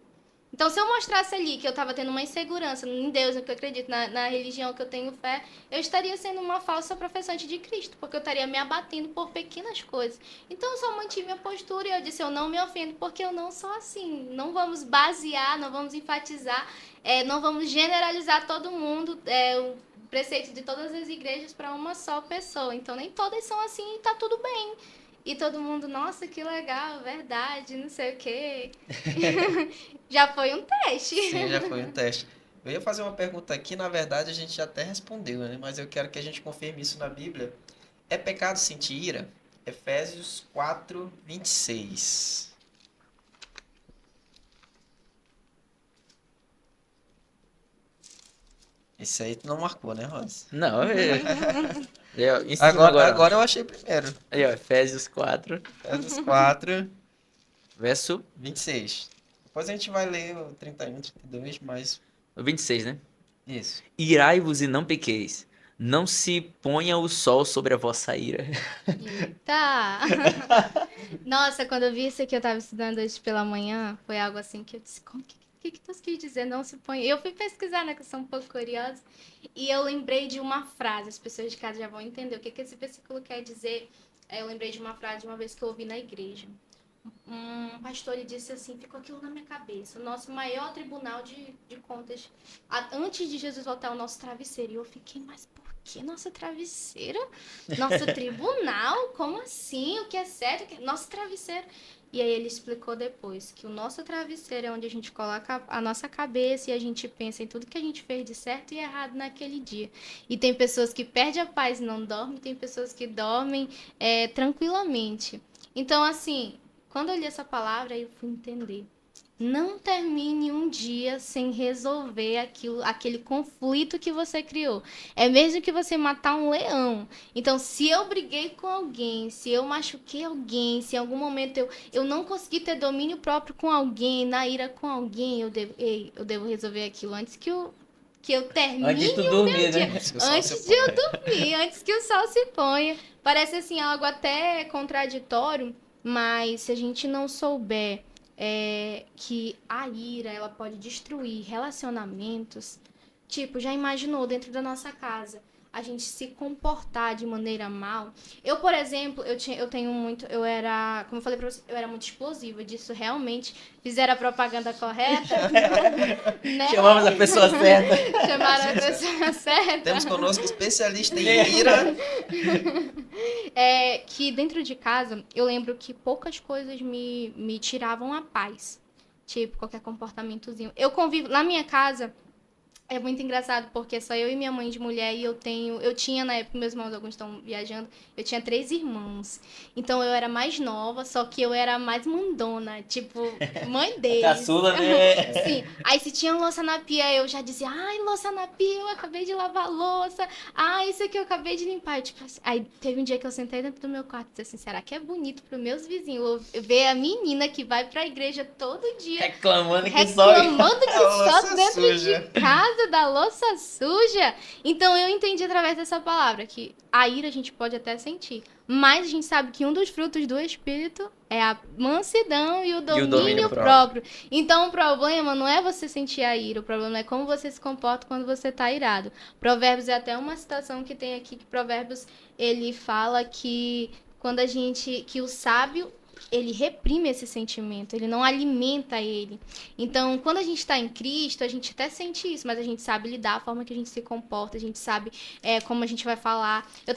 [SPEAKER 3] Então, se eu mostrasse ali que eu estava tendo uma insegurança em Deus, no que eu acredito, na religião que eu tenho fé, eu estaria sendo uma falsa professante de Cristo, porque eu estaria me abatendo por pequenas coisas. Então, eu só mantive minha postura e eu disse, eu não me ofendo, porque eu não sou assim. Não vamos basear, não vamos enfatizar, não vamos generalizar todo mundo, o preceito de todas as igrejas para uma só pessoa. Então, nem todas são assim e tá tudo bem. E todo mundo, nossa, que legal, verdade, não sei o quê. Já foi um teste.
[SPEAKER 1] Sim, já foi um teste. Eu ia fazer uma pergunta aqui, na verdade a gente já até respondeu, né? Mas eu quero que a gente confirme isso na Bíblia. É pecado sentir ira? Efésios 4, 26. Esse aí tu não marcou, né, Rosa?
[SPEAKER 2] Não, em cima
[SPEAKER 1] Agora,
[SPEAKER 2] agora.
[SPEAKER 1] agora eu achei primeiro.
[SPEAKER 2] Aí, ó, Efésios 4,
[SPEAKER 1] Efésios 4,
[SPEAKER 2] verso
[SPEAKER 1] 26. Depois a gente vai ler o 31, 32, mas
[SPEAKER 2] 26, né?
[SPEAKER 1] isso.
[SPEAKER 2] Irai-vos e não pequeis. não se ponha o sol sobre a vossa ira.
[SPEAKER 3] Tá. Nossa, quando eu vi isso aqui, eu tava estudando hoje pela manhã, foi algo assim que eu disse, como que tu quis dizer? Não se põe. Eu fui pesquisar, né, que eu sou um pouco curiosa, e eu lembrei de uma frase, as pessoas de casa já vão entender o que esse versículo quer dizer. Eu lembrei de uma frase de uma vez que eu ouvi na igreja. Um pastor ele disse assim, ficou aquilo na minha cabeça, o nosso maior tribunal de contas, antes de Jesus voltar ao nosso travesseiro. E eu fiquei, mas por que nosso travesseiro? Nosso tribunal? Como assim? O que é certo? Nosso travesseiro. E aí ele explicou depois que o nosso travesseiro é onde a gente coloca a nossa cabeça e a gente pensa em tudo que a gente fez de certo e errado naquele dia. E tem pessoas que perdem a paz e não dormem, tem pessoas que dormem tranquilamente. Então, assim, quando eu li essa palavra, eu fui entender. Não termine um dia sem resolver aquele conflito que você criou. É mesmo que você matar um leão. Então, se eu briguei com alguém, se eu machuquei alguém, se em algum momento eu não consegui ter domínio próprio com alguém, na ira com alguém, eu devo resolver aquilo antes que eu termine
[SPEAKER 2] Antes de tu
[SPEAKER 3] o meu
[SPEAKER 2] dormir,
[SPEAKER 3] dia.
[SPEAKER 2] né?
[SPEAKER 1] Antes que o sol
[SPEAKER 3] Antes
[SPEAKER 1] se
[SPEAKER 3] de eu
[SPEAKER 1] ponha.
[SPEAKER 3] dormir, antes que o sol se ponha. Parece assim algo até contraditório, mas se a gente não souber que a ira ela pode destruir relacionamentos, tipo, já imaginou dentro da nossa casa a gente se comportar de maneira mal? Eu, por exemplo, eu tenho muito, eu era, como eu falei pra você, eu era muito explosiva, disso realmente fizeram a propaganda correta, né?
[SPEAKER 2] Chamamos a pessoa certa.
[SPEAKER 3] Chamaram a pessoa certa.
[SPEAKER 1] Temos conosco especialista em ira.
[SPEAKER 3] Que dentro de casa, eu lembro que poucas coisas me tiravam a paz. Tipo, qualquer comportamentozinho. Eu convivo. Na minha casa, é muito engraçado, porque só eu e minha mãe de mulher, e eu tinha na época, meus irmãos, alguns estão viajando, eu tinha 3 irmãos. Então eu era mais nova, só que eu era mais mandona, tipo, mãe deles.
[SPEAKER 2] Caçula, né?
[SPEAKER 3] Sim. Aí se tinha louça na pia, eu já dizia, ai, louça na pia, eu acabei de lavar a louça. Ah, isso aqui eu acabei de limpar. E, tipo, assim, aí teve um dia que eu sentei dentro do meu quarto e disse assim, será que é bonito pros meus vizinhos ver a menina que vai pra igreja todo dia
[SPEAKER 2] Reclamando que
[SPEAKER 3] reclamando que
[SPEAKER 1] A
[SPEAKER 3] só
[SPEAKER 1] louça
[SPEAKER 3] dentro
[SPEAKER 1] suja.
[SPEAKER 3] de casa da louça suja? Então eu entendi através dessa palavra que a ira a gente pode até sentir, mas a gente sabe que um dos frutos do Espírito é a mansidão e o
[SPEAKER 2] E o domínio
[SPEAKER 3] domínio próprio. Então o problema não é você sentir a ira, o problema é como você se comporta quando você está irado. Provérbios é até uma citação que tem aqui que Provérbios ele fala que quando que o sábio ele reprime esse sentimento, ele não alimenta ele. Então, quando a gente está em Cristo, a gente até sente isso, mas a gente sabe lidar, a forma que a gente se comporta, a gente sabe como a gente vai falar. Eu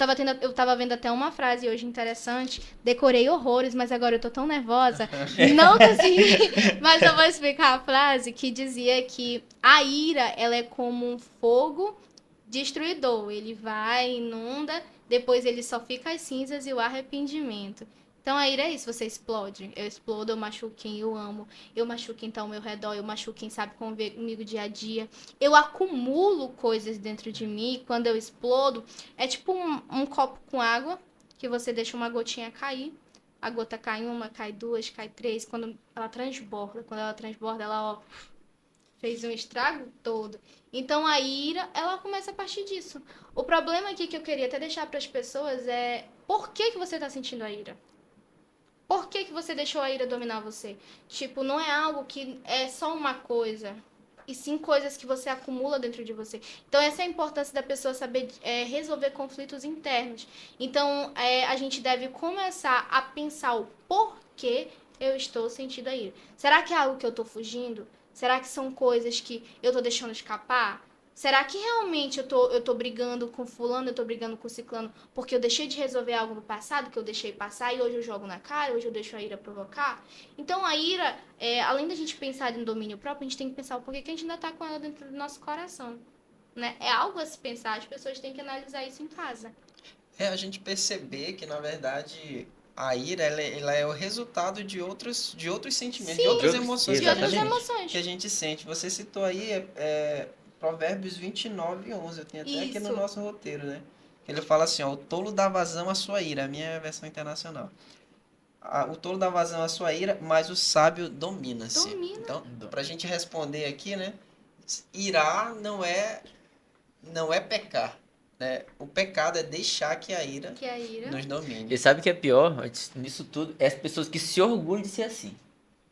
[SPEAKER 3] tava vendo até uma frase hoje interessante, decorei horrores, mas agora eu tô tão nervosa, não consegui, mas eu vou explicar a frase que dizia que a ira, ela é como um fogo destruidor, ele vai, inunda, depois ele só fica as cinzas e o arrependimento. Então a ira é isso, você explode. Eu explodo, eu machuco quem eu amo, eu machuco quem tá ao meu redor, eu machuco quem sabe conviver comigo dia a dia. Eu acumulo coisas dentro de mim e quando eu explodo, é tipo um copo com água, que você deixa uma gotinha cair. A gota cai uma, cai duas, cai três. Quando ela transborda, ela, ó, fez um estrago todo. Então a ira, ela começa a partir disso. O problema aqui que eu queria até deixar para as pessoas é por que você tá sentindo a ira? Por que você deixou a ira dominar você? Tipo, não é algo que é só uma coisa, e sim coisas que você acumula dentro de você. Então, essa é a importância da pessoa saber resolver conflitos internos. Então, a gente deve começar a pensar o porquê eu estou sentindo a ira. Será que é algo que eu estou fugindo? Será que são coisas que eu estou deixando escapar? Será que realmente eu tô brigando com fulano, eu tô brigando com ciclano porque eu deixei de resolver algo no passado que eu deixei passar e hoje eu jogo na cara, hoje eu deixo a ira provocar? Então a ira, além da gente pensar em domínio próprio, a gente tem que pensar o porquê que a gente ainda tá com ela dentro do nosso coração, né? É algo a se pensar, as pessoas têm que analisar isso em casa.
[SPEAKER 1] É a gente perceber que, na verdade, a ira ela é o resultado de outros sentimentos, de
[SPEAKER 3] Sim,
[SPEAKER 1] outras
[SPEAKER 2] de outros-
[SPEAKER 1] emoções
[SPEAKER 3] de outras
[SPEAKER 2] exatamente.
[SPEAKER 3] emoções.
[SPEAKER 1] que a gente sente. Você citou aí Provérbios 29:11, eu tenho até aqui no
[SPEAKER 3] Isso.
[SPEAKER 1] nosso roteiro, né? Ele fala assim, ó, o tolo dá vazão à sua ira, a minha é a versão internacional. O tolo dá vazão à sua ira, mas o sábio domina-se.
[SPEAKER 3] Domina.
[SPEAKER 1] Então, pra gente responder aqui, né? Irar não é pecar, né? O pecado é deixar que a ira
[SPEAKER 3] Que a ira.
[SPEAKER 1] nos domine.
[SPEAKER 2] E sabe o que é pior nisso tudo? É as pessoas que se orgulham de ser assim.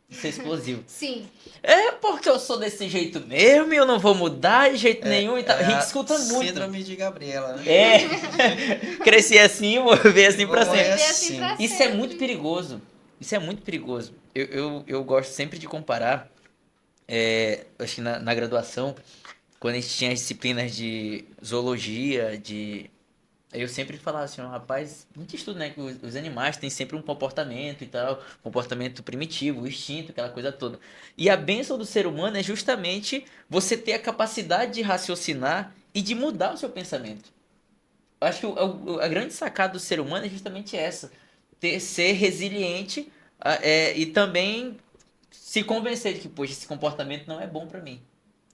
[SPEAKER 2] De ser explosivo.
[SPEAKER 3] Sim.
[SPEAKER 2] É porque eu sou desse jeito mesmo e eu não vou mudar de jeito nenhum e tal. A
[SPEAKER 1] É
[SPEAKER 2] gente
[SPEAKER 1] a
[SPEAKER 2] escuta muito.
[SPEAKER 1] síndrome de Gabriela, né?
[SPEAKER 2] É. Cresci assim, vou viver assim pra
[SPEAKER 1] Vou morrer
[SPEAKER 2] sempre.
[SPEAKER 3] Viver assim pra
[SPEAKER 2] Isso é
[SPEAKER 3] sempre.
[SPEAKER 2] muito perigoso. Isso é muito perigoso. Eu gosto sempre de comparar. Acho que na graduação, quando a gente tinha as disciplinas de zoologia, eu sempre falava assim, ó, rapaz, a gente estuda, né, que os animais têm sempre um comportamento e tal, comportamento primitivo, instinto, aquela coisa toda. E a bênção do ser humano é justamente você ter a capacidade de raciocinar e de mudar o seu pensamento. Eu acho que a grande sacada do ser humano é justamente essa, ser resiliente e também se convencer de que, poxa, esse comportamento não é bom pra mim.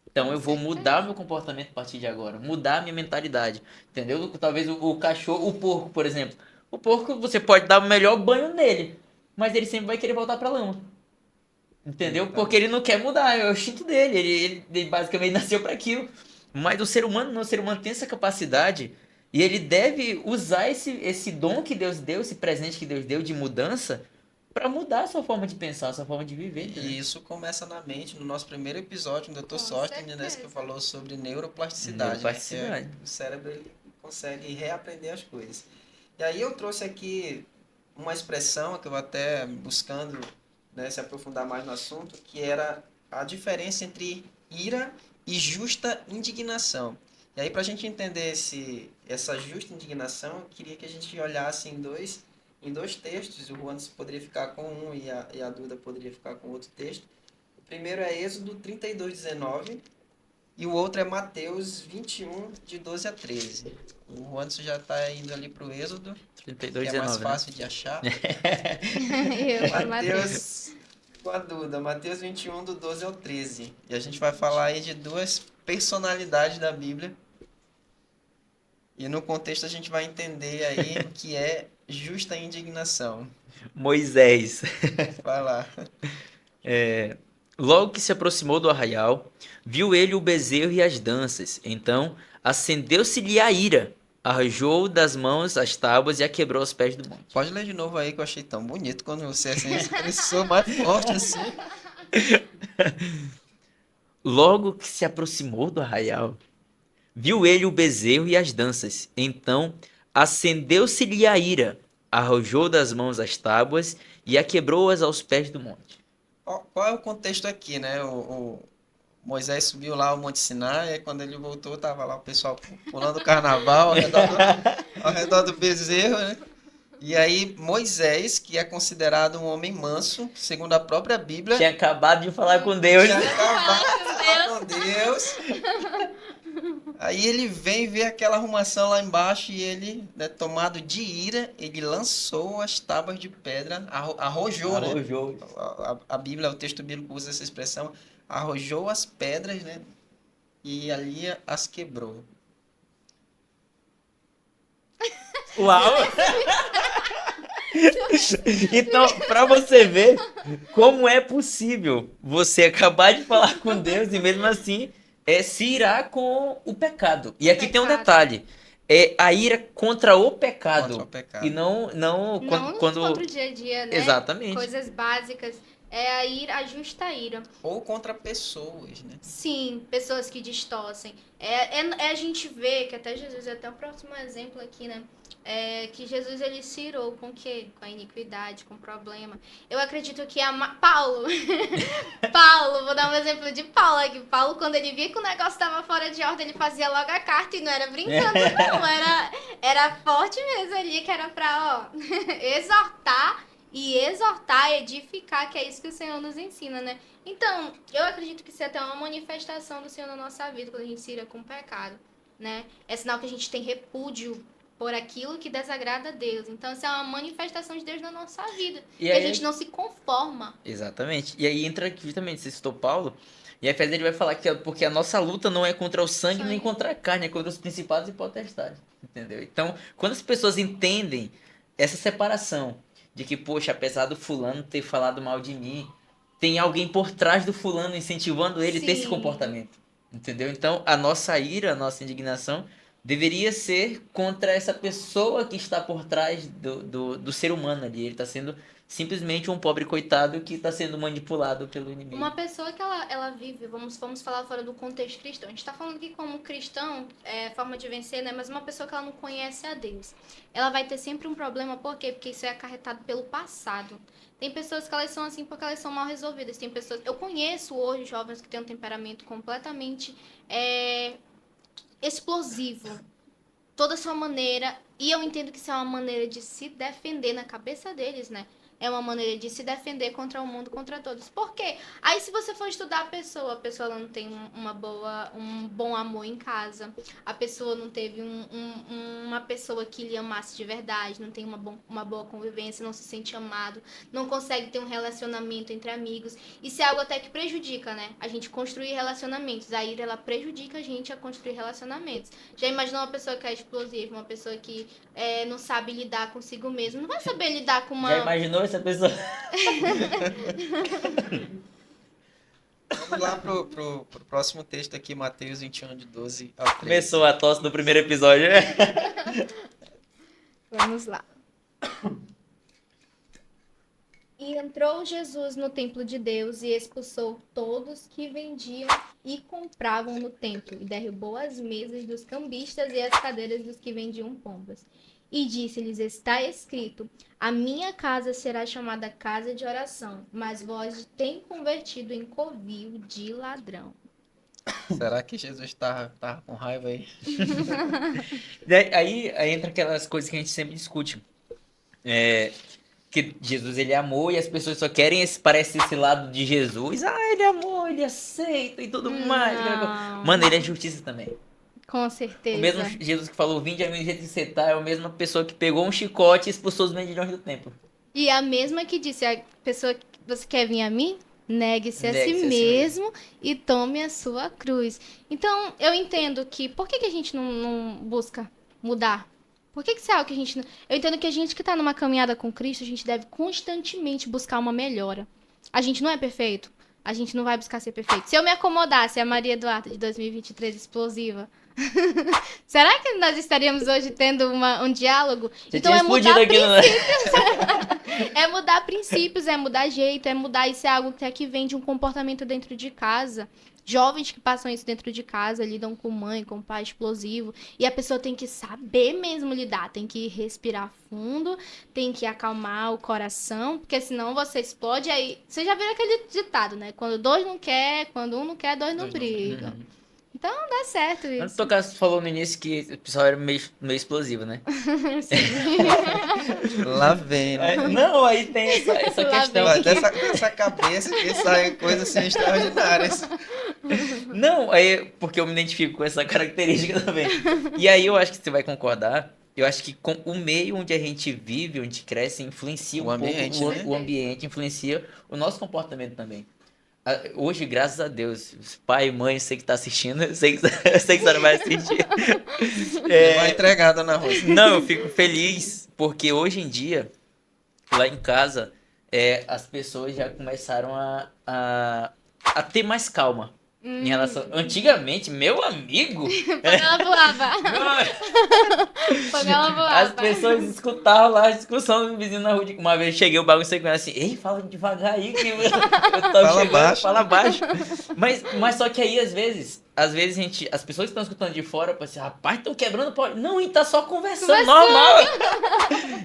[SPEAKER 2] Então
[SPEAKER 3] Com
[SPEAKER 2] eu vou
[SPEAKER 3] certeza.
[SPEAKER 2] mudar meu comportamento a partir de agora, mudar a minha mentalidade, entendeu? Talvez o cachorro, o porco, por exemplo. O porco você pode dar o melhor banho nele, mas ele sempre vai querer voltar pra lama. Entendeu? Porque ele não quer mudar, é o instinto dele, ele basicamente nasceu para aquilo. Mas o ser humano não, o ser humano tem essa capacidade e ele deve usar esse dom que Deus deu, esse presente que Deus deu de mudança para mudar a sua forma de pensar, a sua forma de viver. Entendeu?
[SPEAKER 1] E isso começa na mente, no nosso primeiro episódio, no Dr.
[SPEAKER 3] Com
[SPEAKER 1] Sóstenes, né, que
[SPEAKER 3] certeza.
[SPEAKER 1] falou sobre neuroplasticidade,
[SPEAKER 2] Neuroplasticidade.
[SPEAKER 1] né, que o cérebro ele consegue reaprender as coisas. E aí eu trouxe aqui uma expressão que eu vou até buscando, né, se aprofundar mais no assunto, que era a diferença entre ira e justa indignação. E aí, para a gente entender essa justa indignação, eu queria que a gente olhasse em dois textos. O Juan poderia ficar com um e a Duda poderia ficar com outro texto. O primeiro é Êxodo 32:19 e o outro é Mateus 21, de 12 a 13. O Juan já está indo ali para o Êxodo, que
[SPEAKER 2] 32,
[SPEAKER 1] é mais
[SPEAKER 2] 19, né?
[SPEAKER 1] fácil de achar.
[SPEAKER 3] Eu, Mateus.
[SPEAKER 1] Mateus com a Duda, Mateus 21, do 12 ao 13. E a gente vai falar aí de duas personalidades da Bíblia. E no contexto a gente vai entender aí o que é justa indignação.
[SPEAKER 2] Moisés.
[SPEAKER 1] Vai lá.
[SPEAKER 2] Logo que se aproximou do arraial, viu ele o bezerro e as danças. Então acendeu-se-lhe a ira, arrojou das mãos as tábuas e a quebrou aos pés do monte.
[SPEAKER 1] Pode ler de novo aí que eu achei tão bonito quando você assim expressou mais forte assim.
[SPEAKER 2] Logo que se aproximou do arraial, viu ele o bezerro e as danças. Então acendeu-se-lhe a ira, arrojou das mãos as tábuas e a quebrou-as aos pés do monte.
[SPEAKER 1] Qual é o contexto aqui, né? O Moisés subiu lá ao Monte Sinai, e quando ele voltou, tava lá o pessoal pulando o carnaval ao redor do bezerro, né? E aí Moisés, que é considerado um homem manso, segundo a própria Bíblia,
[SPEAKER 2] Tinha acabado de falar com Deus.
[SPEAKER 1] tinha acabado de falar com Deus. Aí ele vem ver aquela arrumação lá embaixo e ele, né, tomado de ira, ele lançou as tábuas de pedra, arrojou, né?
[SPEAKER 2] Arrojou.
[SPEAKER 1] A Bíblia, o texto bíblico usa essa expressão, arrojou as pedras, né? E ali as quebrou.
[SPEAKER 2] Uau! Então, para você ver como é possível você acabar de falar com Deus e mesmo assim se irar com o pecado. E aqui tem um
[SPEAKER 3] Pecado.
[SPEAKER 2] detalhe. É a ira contra o pecado.
[SPEAKER 1] Contra o pecado.
[SPEAKER 2] E não
[SPEAKER 3] Não
[SPEAKER 2] quando...
[SPEAKER 3] contra o dia a dia, né?
[SPEAKER 2] Exatamente.
[SPEAKER 3] Coisas básicas. É a ira, a justa ira.
[SPEAKER 1] Ou contra pessoas, né?
[SPEAKER 3] Sim, pessoas que distorcem. É a gente ver que até Jesus, até o próximo exemplo aqui, né? É que Jesus ele se irou com o quê? Com a iniquidade, com o problema. Eu acredito que Paulo. Paulo, vou dar um exemplo de Paulo aqui. Paulo, quando ele via que o negócio estava fora de ordem, ele fazia logo a carta e não era brincando, não. Era forte mesmo ali, que era pra, ó, exortar e edificar, que é isso que o Senhor nos ensina, né? Então, eu acredito que isso é até uma manifestação do Senhor na nossa vida, quando a gente se ira com o pecado, né? É sinal que a gente tem repúdio por aquilo que desagrada a Deus. Então, isso é uma manifestação de Deus na nossa vida.
[SPEAKER 2] E
[SPEAKER 3] que
[SPEAKER 2] aí-
[SPEAKER 3] a gente não se conforma.
[SPEAKER 2] Exatamente. E aí entra justamente, você citou Paulo, e a Efésios ele vai falar que porque a nossa luta não é contra o sangue nem contra a carne, é contra os principados e potestades. Entendeu? Então, quando as pessoas entendem essa separação de que, poxa, apesar do fulano ter falado mal de mim, tem alguém por trás do fulano incentivando ele a ter esse
[SPEAKER 3] Sim.
[SPEAKER 2] comportamento. Entendeu? Então, a nossa ira, a nossa indignação deveria ser contra essa pessoa que está por trás do ser humano ali. Ele está sendo simplesmente um pobre coitado que está sendo manipulado pelo inimigo.
[SPEAKER 3] Uma pessoa que ela vive, vamos falar fora do contexto cristão. A gente tá falando aqui como cristão, forma de vencer, né? Mas uma pessoa que ela não conhece a Deus, ela vai ter sempre um problema, por quê? Porque isso é acarretado pelo passado. Tem pessoas que elas são assim porque elas são mal resolvidas. Tem pessoas... Eu conheço hoje jovens que têm um temperamento completamente explosivo. Toda a sua maneira, e eu entendo que isso é uma maneira de se defender na cabeça deles, né? É uma maneira de se defender contra o mundo, contra todos. Por quê? Aí se você for estudar a pessoa ela não tem um bom amor em casa, a pessoa não teve uma pessoa que lhe amasse de verdade, não tem uma boa convivência, não se sente amado, não consegue ter um relacionamento entre amigos. Isso é algo até que prejudica, né? A gente construir relacionamentos. A ira, ela prejudica a gente a construir relacionamentos. Já imaginou uma pessoa que é explosiva, uma pessoa que não sabe lidar consigo mesmo, não vai saber lidar com uma...
[SPEAKER 2] Já imaginou essa pessoa?
[SPEAKER 1] Vamos lá pro próximo texto aqui, Mateus 21, de 12 ao 13.
[SPEAKER 2] Começou a tosse do primeiro episódio.
[SPEAKER 3] Vamos lá. E entrou Jesus no templo de Deus e expulsou todos que vendiam e compravam no templo, e derrubou as mesas dos cambistas e as cadeiras dos que vendiam pombas. E disse-lhes: está escrito, a minha casa será chamada casa de oração, mas vós tem convertido em covil de ladrão.
[SPEAKER 1] Será que Jesus tava com raiva aí?
[SPEAKER 2] Aí entra aquelas coisas que a gente sempre discute. Que Jesus ele amou e as pessoas só querem parece esse lado de Jesus. Ah, ele amou, ele aceita e tudo mais.
[SPEAKER 3] Não.
[SPEAKER 2] Mano, ele é justiça também.
[SPEAKER 3] Com certeza.
[SPEAKER 2] O mesmo Jesus que falou, vinde a mim do jeito que você tá, é a mesma pessoa que pegou um chicote e expulsou os vendilhões do templo.
[SPEAKER 3] E a mesma que disse, a pessoa que você quer vir a mim? Negue-se a si
[SPEAKER 2] Negue-se a si
[SPEAKER 3] mesmo e tome a sua cruz. Então, eu entendo que... Por que a gente não busca mudar? Por que isso é algo que a gente não... Eu entendo que a gente que está numa caminhada com Cristo, a gente deve constantemente buscar uma melhora. A gente não é perfeito. A gente não vai buscar ser perfeito. Se eu me acomodasse a Maria Eduarda de 2023 explosiva... Será que nós estaríamos hoje tendo um diálogo?
[SPEAKER 2] Você
[SPEAKER 3] Então
[SPEAKER 2] tinha
[SPEAKER 3] é mudar
[SPEAKER 2] explodido aqui,
[SPEAKER 3] princípios. É mudar princípios, é mudar jeito, é mudar. Isso é algo que vem de um comportamento dentro de casa. Jovens que passam isso dentro de casa, lidam com mãe, com pai explosivo. E a pessoa tem que saber mesmo lidar. Tem que respirar fundo, tem que acalmar o coração, porque senão você explode. Aí, você já viu aquele ditado, né? Quando dois não quer, quando um não quer, dois não brigam. Então dá certo isso.
[SPEAKER 2] Antes do Tocasso falou no início que o pessoal era meio explosivo, né?
[SPEAKER 1] Lá vem, né?
[SPEAKER 2] Não, aí tem essa
[SPEAKER 3] Lá
[SPEAKER 2] questão.
[SPEAKER 1] Mas dessa cabeça que saem coisas assim extraordinárias.
[SPEAKER 2] Não, aí porque eu me identifico com essa característica também. E aí eu acho que você vai concordar. Eu acho que com o meio onde a gente vive, onde cresce, influencia
[SPEAKER 1] O ambiente,
[SPEAKER 2] pouco
[SPEAKER 1] né?
[SPEAKER 2] o ambiente, influencia o nosso comportamento também. Hoje, graças a Deus, pai e mãe, sei que tá assistindo, eu sei que você não vai assistir.
[SPEAKER 1] Deu uma entregada na rua.
[SPEAKER 2] Não, eu fico feliz porque hoje em dia, lá em casa, as pessoas já começaram a ter mais calma. Em relação... Antigamente, meu amigo...
[SPEAKER 3] Ela voava. Ela voava.
[SPEAKER 2] As pessoas escutavam lá a discussão do vizinho na rua. Uma vez cheguei, o bagulho com assim, ei, fala devagar aí, que eu tô
[SPEAKER 1] Fala
[SPEAKER 2] chegando,
[SPEAKER 1] baixo.
[SPEAKER 2] fala baixo. Mas só que aí, às vezes as pessoas que estão escutando de fora, pensam assim, rapaz, estão quebrando pau. Não, a gente tá só conversando, normal.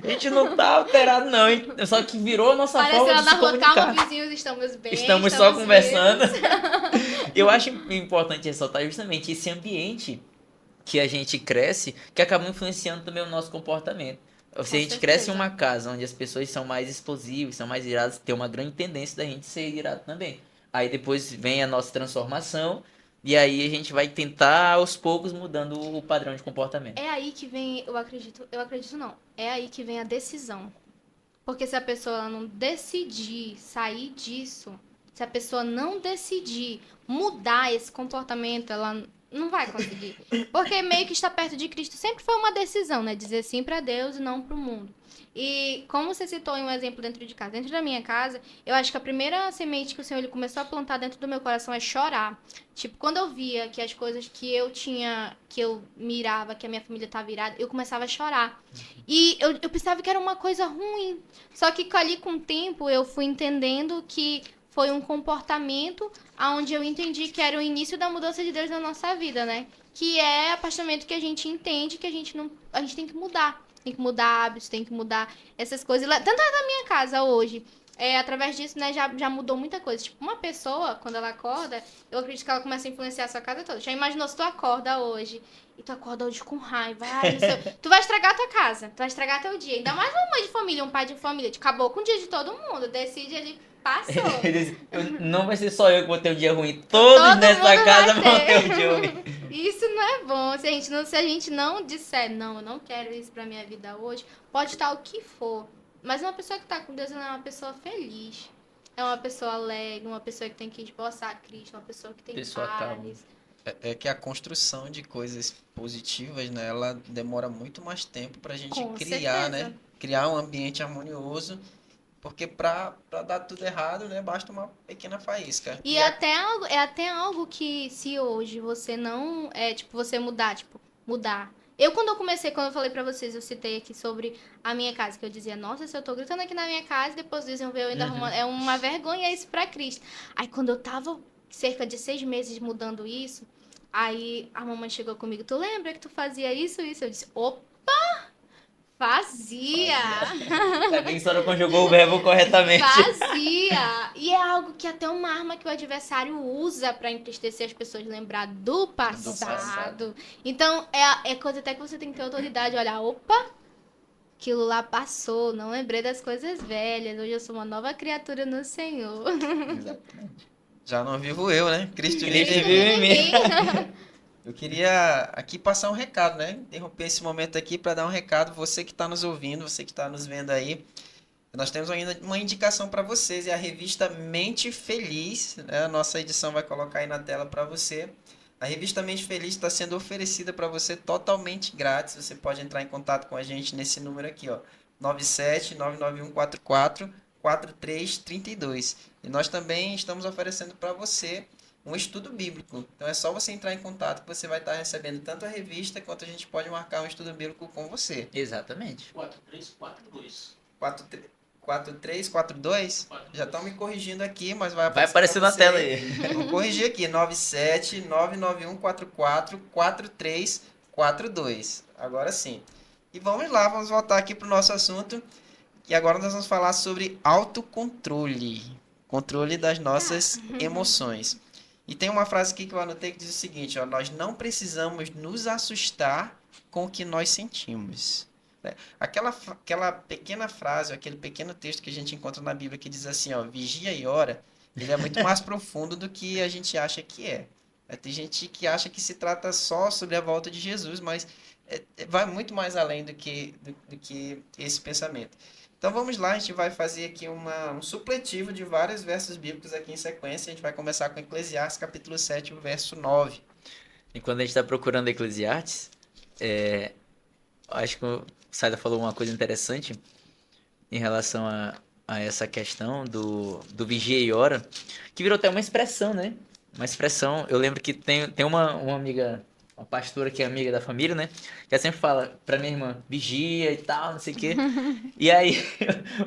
[SPEAKER 2] A gente não tá alterado, não. Só que virou a nossa
[SPEAKER 3] Parece
[SPEAKER 2] forma
[SPEAKER 3] lá
[SPEAKER 2] de
[SPEAKER 3] na
[SPEAKER 2] se
[SPEAKER 3] rua,
[SPEAKER 2] comunicar.
[SPEAKER 3] calma, vizinhos, estamos bem.
[SPEAKER 2] Estamos só conversando.
[SPEAKER 3] vivos.
[SPEAKER 2] Eu acho importante ressaltar justamente esse ambiente que a gente cresce, que acaba influenciando também o nosso comportamento. Se a gente cresce em uma casa onde as pessoas são mais explosivas, são mais iradas, tem uma grande tendência da gente ser irado também. Aí depois vem a nossa transformação e aí a gente vai tentar aos poucos mudando o padrão de comportamento.
[SPEAKER 3] É aí que vem, eu acredito não, é aí que vem a decisão. Porque se a pessoa ela não decidir sair disso, se a pessoa não decidir mudar esse comportamento, ela não vai conseguir. Porque meio que estar perto de Cristo sempre foi uma decisão, né? Dizer sim para Deus e não para o mundo. E como você citou em um exemplo dentro de casa, dentro da minha casa, eu acho que a primeira semente que o Senhor ele começou a plantar dentro do meu coração é chorar. Tipo, quando eu via que as coisas que eu tinha, que eu mirava, que a minha família estava virada, eu começava a chorar. E eu pensava que era uma coisa ruim. Só que ali com o tempo eu fui entendendo que foi um comportamento onde eu entendi que era o início da mudança de Deus na nossa vida, né? Que é a partir do momento que a gente entende que a gente não, a gente tem que mudar. Tem que mudar hábitos, tem que mudar essas coisas. Tanto é na minha casa hoje. Através disso, né, já mudou muita coisa. Tipo, uma pessoa, quando ela acorda, eu acredito que ela começa a influenciar a sua casa toda. Já imaginou se tu acorda hoje e tu acorda hoje com raiva? Ai, tu vai estragar a tua casa, tu vai estragar teu dia. Ainda mais uma mãe de família, um pai de família. Acabou com o dia de todo mundo. Decide ali, passou.
[SPEAKER 2] Não vai ser só eu que vou ter um dia ruim. Todos
[SPEAKER 3] Todo
[SPEAKER 2] nessa
[SPEAKER 3] mundo
[SPEAKER 2] casa
[SPEAKER 3] vai
[SPEAKER 2] vão
[SPEAKER 3] ter.
[SPEAKER 2] ter um dia ruim.
[SPEAKER 3] Isso não é bom. Se a gente não disser, não, eu não quero isso pra minha vida hoje, pode estar o que for. Mas uma pessoa que tá com Deus ela é uma pessoa feliz. É uma pessoa alegre, uma pessoa que tem que esboçar a Cristo, uma pessoa que tem
[SPEAKER 2] Pessoa calma.
[SPEAKER 3] paz.
[SPEAKER 1] É que a construção de coisas positivas, né, ela demora muito mais tempo pra gente
[SPEAKER 3] Com
[SPEAKER 1] criar,
[SPEAKER 3] certeza.
[SPEAKER 1] né? Criar um ambiente harmonioso, porque pra dar tudo errado, né, basta uma pequena faísca.
[SPEAKER 3] E é até algo que se hoje você não tipo, você mudar, tipo, mudar. Quando eu falei pra vocês, eu citei aqui sobre a minha casa, que eu dizia, nossa, se eu tô gritando aqui na minha casa, depois dizem ver eu ainda arrumando, é uma vergonha isso pra Cristo. Aí quando eu tava cerca de 6 meses mudando isso, aí a mamãe chegou comigo, tu lembra que tu fazia isso? Eu disse, opa, fazia!
[SPEAKER 2] Ainda bem que só não conjugou o verbo corretamente.
[SPEAKER 3] Fazia! E é algo que até uma arma que o adversário usa pra entristecer as pessoas, lembrar do passado. Então, é coisa até que você tem que ter autoridade, olhar, opa, aquilo lá passou, não lembrei das coisas velhas, hoje eu sou uma nova criatura no Senhor.
[SPEAKER 2] Exatamente.
[SPEAKER 1] Já não vivo eu, né? Cristo vive
[SPEAKER 2] Cristo
[SPEAKER 1] em
[SPEAKER 2] vive
[SPEAKER 1] mim.
[SPEAKER 2] em mim.
[SPEAKER 1] Eu queria aqui passar um recado, né? Interromper esse momento aqui para dar um recado. Você que está nos ouvindo, você que está nos vendo aí, nós temos ainda uma indicação para vocês. É a revista Mente Feliz, né? A nossa edição vai colocar aí na tela para você. A revista Mente Feliz está sendo oferecida para você totalmente grátis. Você pode entrar em contato com a gente nesse número aqui, ó, 97-99144-4332. E nós também estamos oferecendo para você um estudo bíblico. Então é só você entrar em contato que você vai estar recebendo tanto a revista quanto a gente pode marcar um estudo bíblico com você.
[SPEAKER 2] Exatamente.
[SPEAKER 4] 4342.
[SPEAKER 1] 4342? Já estão me corrigindo aqui, mas vai
[SPEAKER 2] Vai aparecer
[SPEAKER 1] pra
[SPEAKER 2] na
[SPEAKER 1] você.
[SPEAKER 2] tela aí.
[SPEAKER 1] Vou corrigir aqui, 97-99144-4342. Agora sim. E vamos lá, vamos voltar aqui para o nosso assunto. E agora nós vamos falar sobre autocontrole. Controle das nossas emoções. E tem uma frase aqui que eu anotei que diz o seguinte, ó, nós não precisamos nos assustar com o que nós sentimos. Né? Aquela pequena frase, aquele pequeno texto que a gente encontra na Bíblia que diz assim, ó, vigia e ora, ele é muito mais profundo do que a gente acha que é. Tem gente que acha que se trata só sobre a volta de Jesus, mas vai muito mais além do que esse pensamento. Então vamos lá, a gente vai fazer aqui um supletivo de vários versos bíblicos aqui em sequência. A gente vai começar com Eclesiastes, capítulo 7, verso 9.
[SPEAKER 2] E quando a gente está procurando Eclesiastes, acho que o Saida falou uma coisa interessante em relação a essa questão do vigia e ora, que virou até uma expressão, né? Uma expressão. Eu lembro que tem uma amiga, uma pastora que é amiga da família, né? Que ela sempre fala pra minha irmã, vigia e tal, não sei o quê. E aí,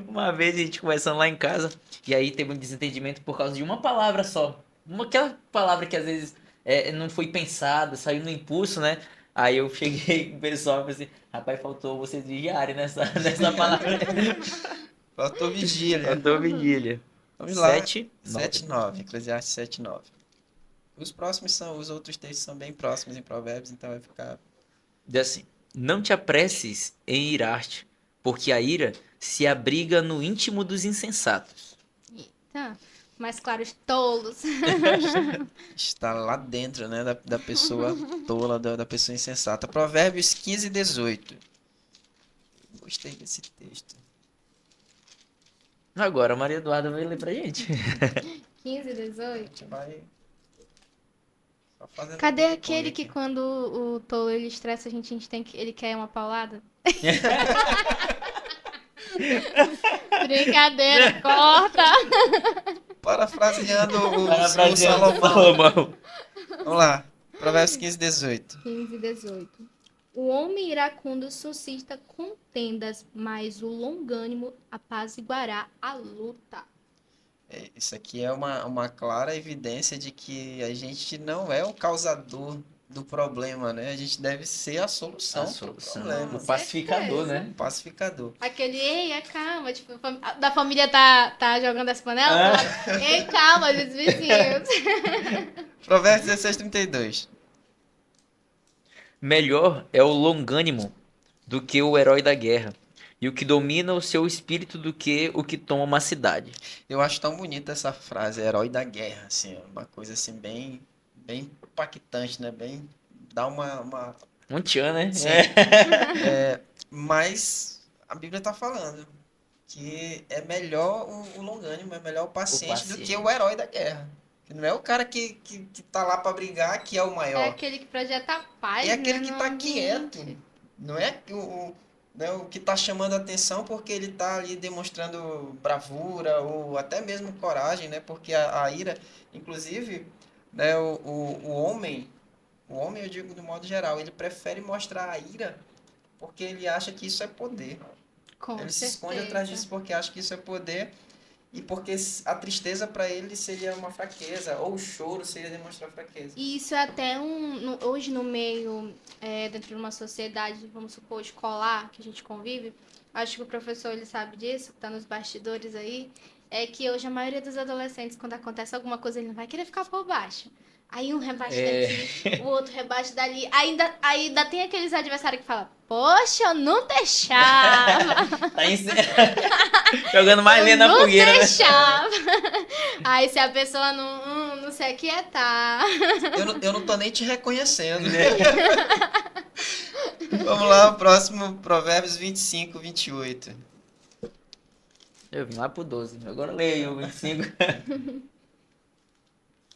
[SPEAKER 2] uma vez a gente conversando lá em casa, e aí teve um desentendimento por causa de uma palavra só. Aquela palavra que às vezes não foi pensada, saiu no impulso, né? Aí eu cheguei com o pessoal e falei assim, rapaz, faltou vocês vigiarem nessa palavra.
[SPEAKER 1] Faltou vigília.
[SPEAKER 2] Faltou vigília.
[SPEAKER 1] Vamos lá.
[SPEAKER 2] 7,
[SPEAKER 1] 7:9. Eclesiastes 7:9. Os próximos os outros textos são bem próximos em Provérbios, então vai ficar...
[SPEAKER 2] Diz assim, não te apresses em irar-te, porque a ira se abriga no íntimo dos insensatos.
[SPEAKER 3] Eita, mais claro, os tolos.
[SPEAKER 1] Está lá dentro, né, da pessoa tola, da pessoa insensata. Provérbios 15:18. Gostei desse texto.
[SPEAKER 2] Agora a Maria Eduarda vai ler pra gente.
[SPEAKER 3] 15,
[SPEAKER 1] A
[SPEAKER 3] 18.
[SPEAKER 1] gente vai... só fazendo
[SPEAKER 3] Cadê
[SPEAKER 1] ping-pong
[SPEAKER 3] aquele
[SPEAKER 1] aqui.
[SPEAKER 3] que quando o tolo ele estressa, a gente tem que ele quer uma paulada? Brincadeira, corta.
[SPEAKER 1] Parafraseando o
[SPEAKER 2] Parafraseando
[SPEAKER 1] Salomão.
[SPEAKER 2] Salomão.
[SPEAKER 1] Vamos lá. Provérbios 15, 18.
[SPEAKER 3] 15 e 18. O homem iracundo suscita contendas, mas o longânimo apaziguará a luta.
[SPEAKER 1] Isso aqui é uma clara evidência de que a gente não é o causador do problema, né? A gente deve ser a solução
[SPEAKER 2] A
[SPEAKER 1] pro
[SPEAKER 2] solução.
[SPEAKER 1] problema.
[SPEAKER 2] O pacificador, né?
[SPEAKER 1] Pacificador.
[SPEAKER 3] Aquele, ei, calma, tipo, da família tá jogando as panelas, ei, calma, os vizinhos.
[SPEAKER 1] Provérbios 16, 32.
[SPEAKER 2] Melhor é o longânimo do que o herói da guerra, e o que domina o seu espírito do que o que toma uma cidade.
[SPEAKER 1] Eu acho tão bonita essa frase, herói da guerra, assim, ó, uma coisa assim bem impactante, né? Bem, dá uma...
[SPEAKER 2] Um tchan, né?
[SPEAKER 1] Sim. Mas a Bíblia está falando que é melhor o longânimo, é melhor o paciente do que o herói da guerra. Que não é o cara que tá lá para brigar que é o
[SPEAKER 3] É
[SPEAKER 1] maior.
[SPEAKER 3] aquele que projeta paz,
[SPEAKER 1] É aquele
[SPEAKER 3] né,
[SPEAKER 1] que
[SPEAKER 3] no
[SPEAKER 1] tá
[SPEAKER 3] ambiente.
[SPEAKER 1] quieto. Não é né, o que tá chamando a atenção porque ele tá ali demonstrando bravura ou até mesmo coragem, né? Porque a ira, inclusive, né, o homem, eu digo do modo geral, ele prefere mostrar a ira porque ele acha que isso é poder.
[SPEAKER 3] Com
[SPEAKER 1] Ele se
[SPEAKER 3] certeza.
[SPEAKER 1] esconde atrás disso porque acha que isso é poder e porque a tristeza para ele seria uma fraqueza, ou o choro seria demonstrar fraqueza.
[SPEAKER 3] E isso é até hoje no meio, dentro de uma sociedade, vamos supor, escolar, que a gente convive, acho que o professor ele sabe disso, que tá nos bastidores aí, é que hoje a maioria dos adolescentes, quando acontece alguma coisa, ele não vai querer ficar por baixo. Aí um rebate daqui, o outro rebate dali. Ainda tem aqueles adversários que falam, poxa, eu não deixava.
[SPEAKER 2] Tá jogando mais lenha na
[SPEAKER 3] não
[SPEAKER 2] fogueira, né?
[SPEAKER 3] deixava. Aí se a pessoa não se aquietar.
[SPEAKER 1] Eu não tô nem te reconhecendo. Vamos lá, o próximo, Provérbios 25, 28.
[SPEAKER 2] Eu vim lá pro 12, agora leio o 25.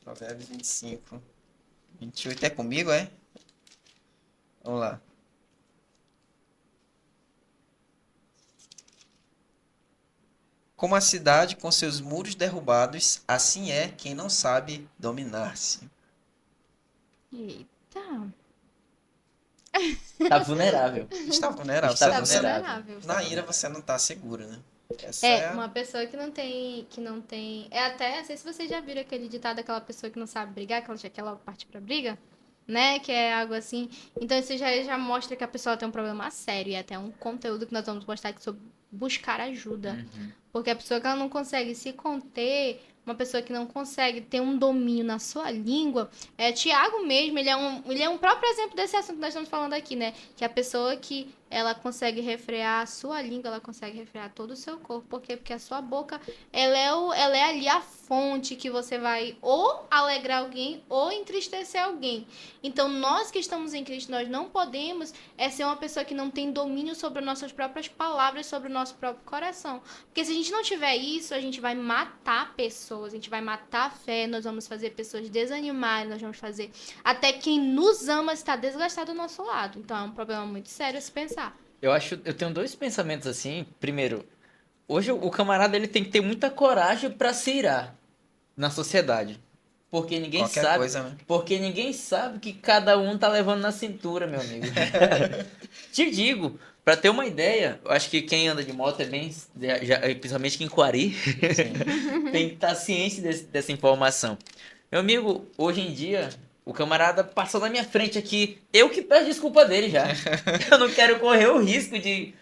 [SPEAKER 1] Provérbios 25, 28 é comigo, é? Vamos lá. Como a cidade com seus muros derrubados, assim é quem não sabe dominar-se.
[SPEAKER 3] Eita.
[SPEAKER 2] Tá vulnerável.
[SPEAKER 1] Está vulnerável.
[SPEAKER 2] Está
[SPEAKER 3] Tá
[SPEAKER 2] vulnerável.
[SPEAKER 3] vulnerável.
[SPEAKER 1] Na ira você não está seguro, né? Essa é a...
[SPEAKER 3] Uma pessoa que não tem. É até, não sei se vocês já viram aquele ditado, aquela pessoa que não sabe brigar, que ela já quer logo partir pra briga, né? Que é algo assim. Então isso já mostra que a pessoa tem um problema sério. E é até um conteúdo que nós vamos mostrar aqui sobre buscar ajuda. Porque a pessoa que ela não consegue se conter, uma pessoa que não consegue ter um domínio na sua língua, Tiago mesmo, ele é um próprio exemplo desse assunto que nós estamos falando aqui, né? Que a pessoa que ela consegue refrear a sua língua, ela consegue refrear todo o seu corpo. Por quê? Porque a sua boca, ela é ali a fonte que você vai ou alegrar alguém ou entristecer alguém. Então, nós que estamos em Cristo, nós não podemos ser uma pessoa que não tem domínio sobre as nossas próprias palavras, sobre o nosso próprio coração. Porque se a gente não tiver isso, a gente vai matar pessoas, a gente vai matar a fé, nós vamos fazer pessoas desanimarem, nós vamos fazer até quem nos ama estar desgastado do nosso lado. Então, é um problema muito sério a se pensar.
[SPEAKER 2] Eu tenho dois pensamentos assim. Primeiro, hoje o camarada ele tem que ter muita coragem pra se irar na sociedade. Porque ninguém
[SPEAKER 1] Qualquer
[SPEAKER 2] sabe,
[SPEAKER 1] coisa, né?
[SPEAKER 2] porque ninguém sabe que cada um tá levando na cintura, meu amigo. Te digo, pra ter uma ideia, eu acho que quem anda de moto é bem, principalmente quem Quari, tem que estar ciente dessa informação. Meu amigo, hoje em dia, o camarada passou na minha frente aqui, eu que peço desculpa dele já. Eu não quero correr o risco de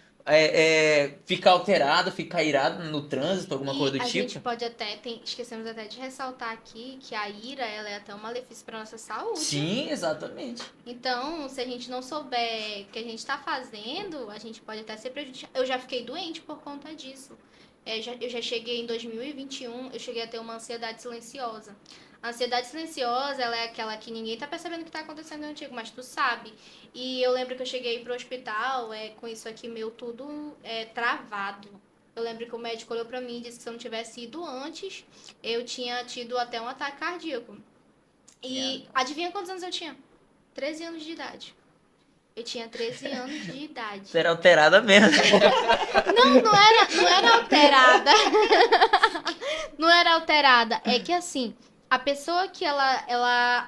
[SPEAKER 2] ficar alterado, ficar irado no trânsito, alguma coisa do
[SPEAKER 3] a
[SPEAKER 2] tipo.
[SPEAKER 3] gente pode até, esquecemos até de ressaltar aqui que a ira, ela é até um malefício para nossa saúde.
[SPEAKER 2] Sim, exatamente.
[SPEAKER 3] Então, se a gente não souber o que a gente está fazendo, a gente pode até ser prejudicado. Eu já fiquei doente por conta disso. Eu já cheguei em 2021, eu cheguei a ter uma ansiedade silenciosa. A ansiedade silenciosa, ela é aquela que ninguém tá percebendo o que tá acontecendo contigo, mas tu sabe. E eu lembro que eu cheguei pro hospital com isso aqui meu tudo travado. Eu lembro que o médico olhou pra mim e disse que se eu não tivesse ido antes, eu tinha tido até um ataque cardíaco. E adivinha quantos anos eu tinha? 13 anos de idade. Eu tinha 13 anos de idade.
[SPEAKER 2] Você era alterada mesmo.
[SPEAKER 3] Não era alterada. Não era alterada. É que assim, a pessoa que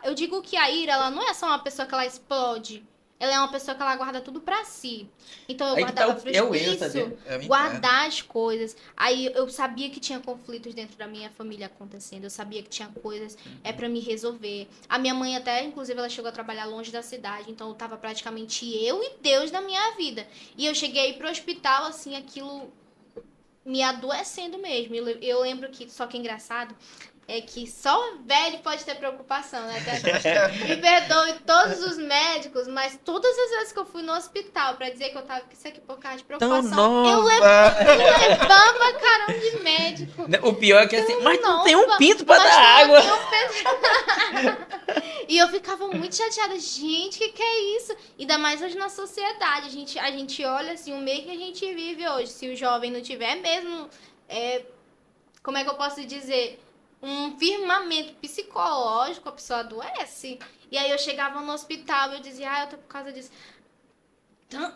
[SPEAKER 3] eu digo que a ira, ela não é só uma pessoa que ela explode. Ela é uma pessoa que ela guarda tudo pra si. Então eu
[SPEAKER 2] Aí que tá
[SPEAKER 3] guardava
[SPEAKER 2] é o erro, sabia?
[SPEAKER 3] isso,
[SPEAKER 1] Eu me
[SPEAKER 3] guardar as coisas. Aí eu sabia que tinha conflitos dentro da minha família acontecendo. Eu sabia que tinha coisas pra me resolver. A minha mãe até, inclusive, ela chegou a trabalhar longe da cidade. Então eu tava praticamente eu e Deus na minha vida. E eu cheguei aí pro hospital, assim, aquilo me adoecendo mesmo. Eu lembro que, só que é engraçado, é que só o velho pode ter preocupação, né? Me perdoe todos os médicos, mas todas as vezes que eu fui no hospital pra dizer que eu tava com isso aqui por causa de
[SPEAKER 2] Tão
[SPEAKER 3] preocupação, eu
[SPEAKER 2] nova.
[SPEAKER 3] levava caramba de médico.
[SPEAKER 2] O pior é que assim, mas não tem um
[SPEAKER 3] Nova,
[SPEAKER 2] pinto pra
[SPEAKER 3] mas
[SPEAKER 2] dar
[SPEAKER 3] não
[SPEAKER 2] água.
[SPEAKER 3] tem um E eu ficava muito chateada. Gente, que é isso? Ainda mais hoje na sociedade. A gente olha assim, o meio que a gente vive hoje. Se o jovem não tiver mesmo, como é que eu posso dizer? Um firmamento psicológico, a pessoa adoece. E aí eu chegava no hospital e eu dizia, eu tô por causa disso.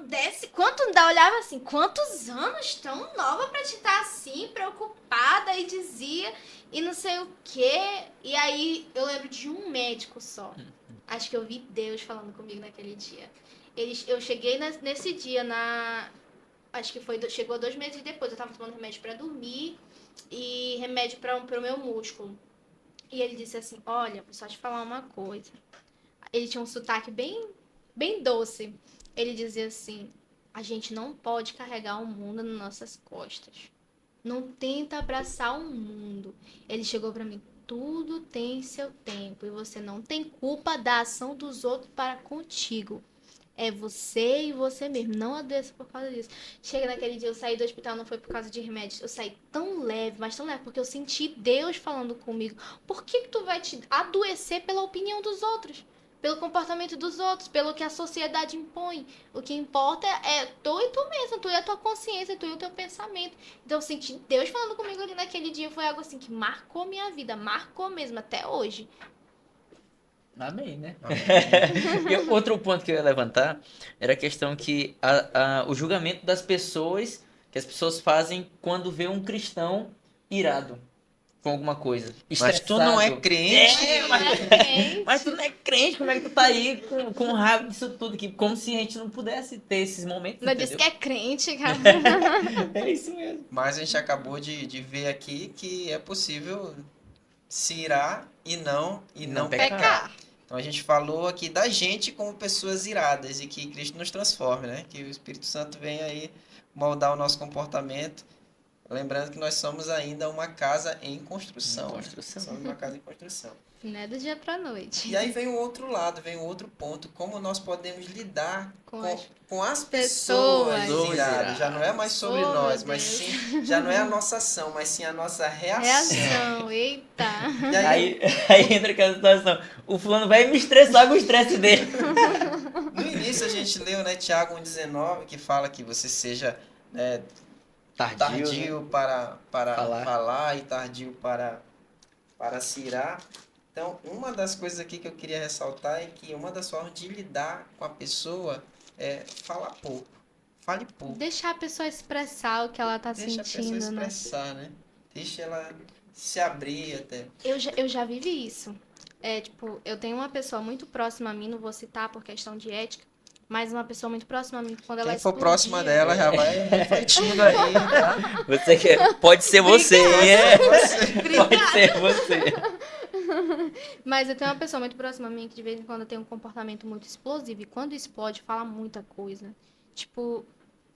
[SPEAKER 3] Desce, ainda olhava assim, quantos anos tão nova pra te estar assim, preocupada, e dizia, e não sei o quê. E aí eu lembro de um médico só. Acho que eu vi Deus falando comigo naquele dia. Eu cheguei nesse dia acho que chegou 2 meses depois, eu tava tomando remédio pra dormir e remédio pro meu músculo. E ele disse assim, olha, vou só te falar uma coisa. Ele tinha um sotaque bem, bem doce. Ele dizia assim, a gente não pode carregar o mundo nas nossas costas. Não tenta abraçar o mundo. Ele chegou pra mim, tudo tem seu tempo e você não tem culpa da ação dos outros para contigo. É você e você mesmo. Não adoeça por causa disso. Chega naquele dia, eu saí do hospital, não foi por causa de remédios. Eu saí tão leve, mas tão leve, porque eu senti Deus falando comigo. Por que tu vai te adoecer pela opinião dos outros? Pelo comportamento dos outros, pelo que a sociedade impõe. O que importa é tu e tu mesmo, tu e a tua consciência, tu e o teu pensamento. Então eu senti Deus falando comigo ali naquele dia. Foi algo assim que marcou minha vida, marcou mesmo até hoje.
[SPEAKER 2] Amém, né?
[SPEAKER 1] Amém.
[SPEAKER 2] E outro ponto que eu ia levantar era a questão que o julgamento das pessoas, que as pessoas fazem quando vê um cristão irado com alguma coisa.
[SPEAKER 1] Mas tu não é
[SPEAKER 2] Estressado.
[SPEAKER 1] crente.
[SPEAKER 2] É, mas tu não é crente, como é que tu tá aí com raiva disso tudo? Que, como se a gente não pudesse ter esses momentos,
[SPEAKER 3] Não disse
[SPEAKER 2] entendeu?
[SPEAKER 3] que é crente, cara.
[SPEAKER 2] É isso mesmo.
[SPEAKER 1] Mas a gente acabou de ver aqui que é possível se irar e não
[SPEAKER 2] pecar.
[SPEAKER 3] Pecar.
[SPEAKER 1] Então a gente falou aqui da gente como pessoas iradas e que Cristo nos transforme, né? Que o Espírito Santo vem aí moldar o nosso comportamento. Lembrando que nós somos ainda uma casa em construção.
[SPEAKER 2] Em
[SPEAKER 1] né?
[SPEAKER 2] construção.
[SPEAKER 1] Somos uma casa em construção.
[SPEAKER 3] Não é do dia pra noite.
[SPEAKER 1] E aí vem o outro lado, vem o outro ponto, como nós podemos lidar com as
[SPEAKER 3] pessoas.
[SPEAKER 1] pessoas iradas. Já não é mais sobre
[SPEAKER 3] Oh,
[SPEAKER 1] nós,
[SPEAKER 3] meu
[SPEAKER 1] mas
[SPEAKER 3] Deus.
[SPEAKER 1] sim, já não é a nossa ação, mas sim a nossa reação.
[SPEAKER 3] Reação, eita.
[SPEAKER 1] E aí,
[SPEAKER 2] Aí entra aquela situação. O fulano vai me estressar com o estresse dele.
[SPEAKER 1] no início a gente leu, né, Tiago 1,19, que fala que você seja né, tardio
[SPEAKER 2] né?
[SPEAKER 1] para
[SPEAKER 2] Falar.
[SPEAKER 1] falar e tardio para se irar. Então, uma das coisas aqui que eu queria ressaltar é que uma das formas de lidar com a pessoa é falar pouco. Fale pouco.
[SPEAKER 3] Deixar a pessoa expressar o que ela tá
[SPEAKER 1] Deixa a pessoa
[SPEAKER 3] sentindo, né?
[SPEAKER 1] expressar, né? Deixa ela se abrir até.
[SPEAKER 3] Eu já vivi isso. Tipo, eu tenho uma pessoa muito próxima a mim, não vou citar por questão de ética, mas uma pessoa muito próxima a mim, quando ela
[SPEAKER 1] Quem for
[SPEAKER 3] explodia...
[SPEAKER 1] próxima dela já vai refletindo aí, tá?
[SPEAKER 2] Você quer. Pode ser você, hein? É.
[SPEAKER 3] Obrigada.
[SPEAKER 2] Pode ser você.
[SPEAKER 3] Mas eu tenho uma pessoa muito próxima a mim que de vez em quando tem um comportamento muito explosivo. E quando explode, fala muita coisa. Tipo,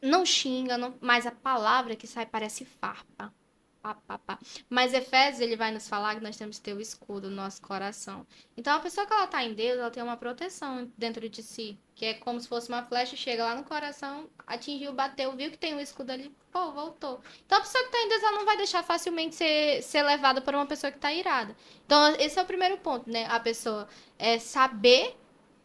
[SPEAKER 3] não xinga, mas a palavra que sai parece farpa. Pá, pá, pá. Mas Efésios, ele vai nos falar que nós temos que ter o escudo no nosso coração. Então, a pessoa que ela tá em Deus, ela tem uma proteção dentro de si. Que é como se fosse uma flecha, chega lá no coração, atingiu, bateu, viu que tem um escudo ali, pô, voltou. Então, a pessoa que tá em Deus, ela não vai deixar facilmente ser levada por uma pessoa que tá irada. Então, esse é o primeiro ponto, né? A pessoa saber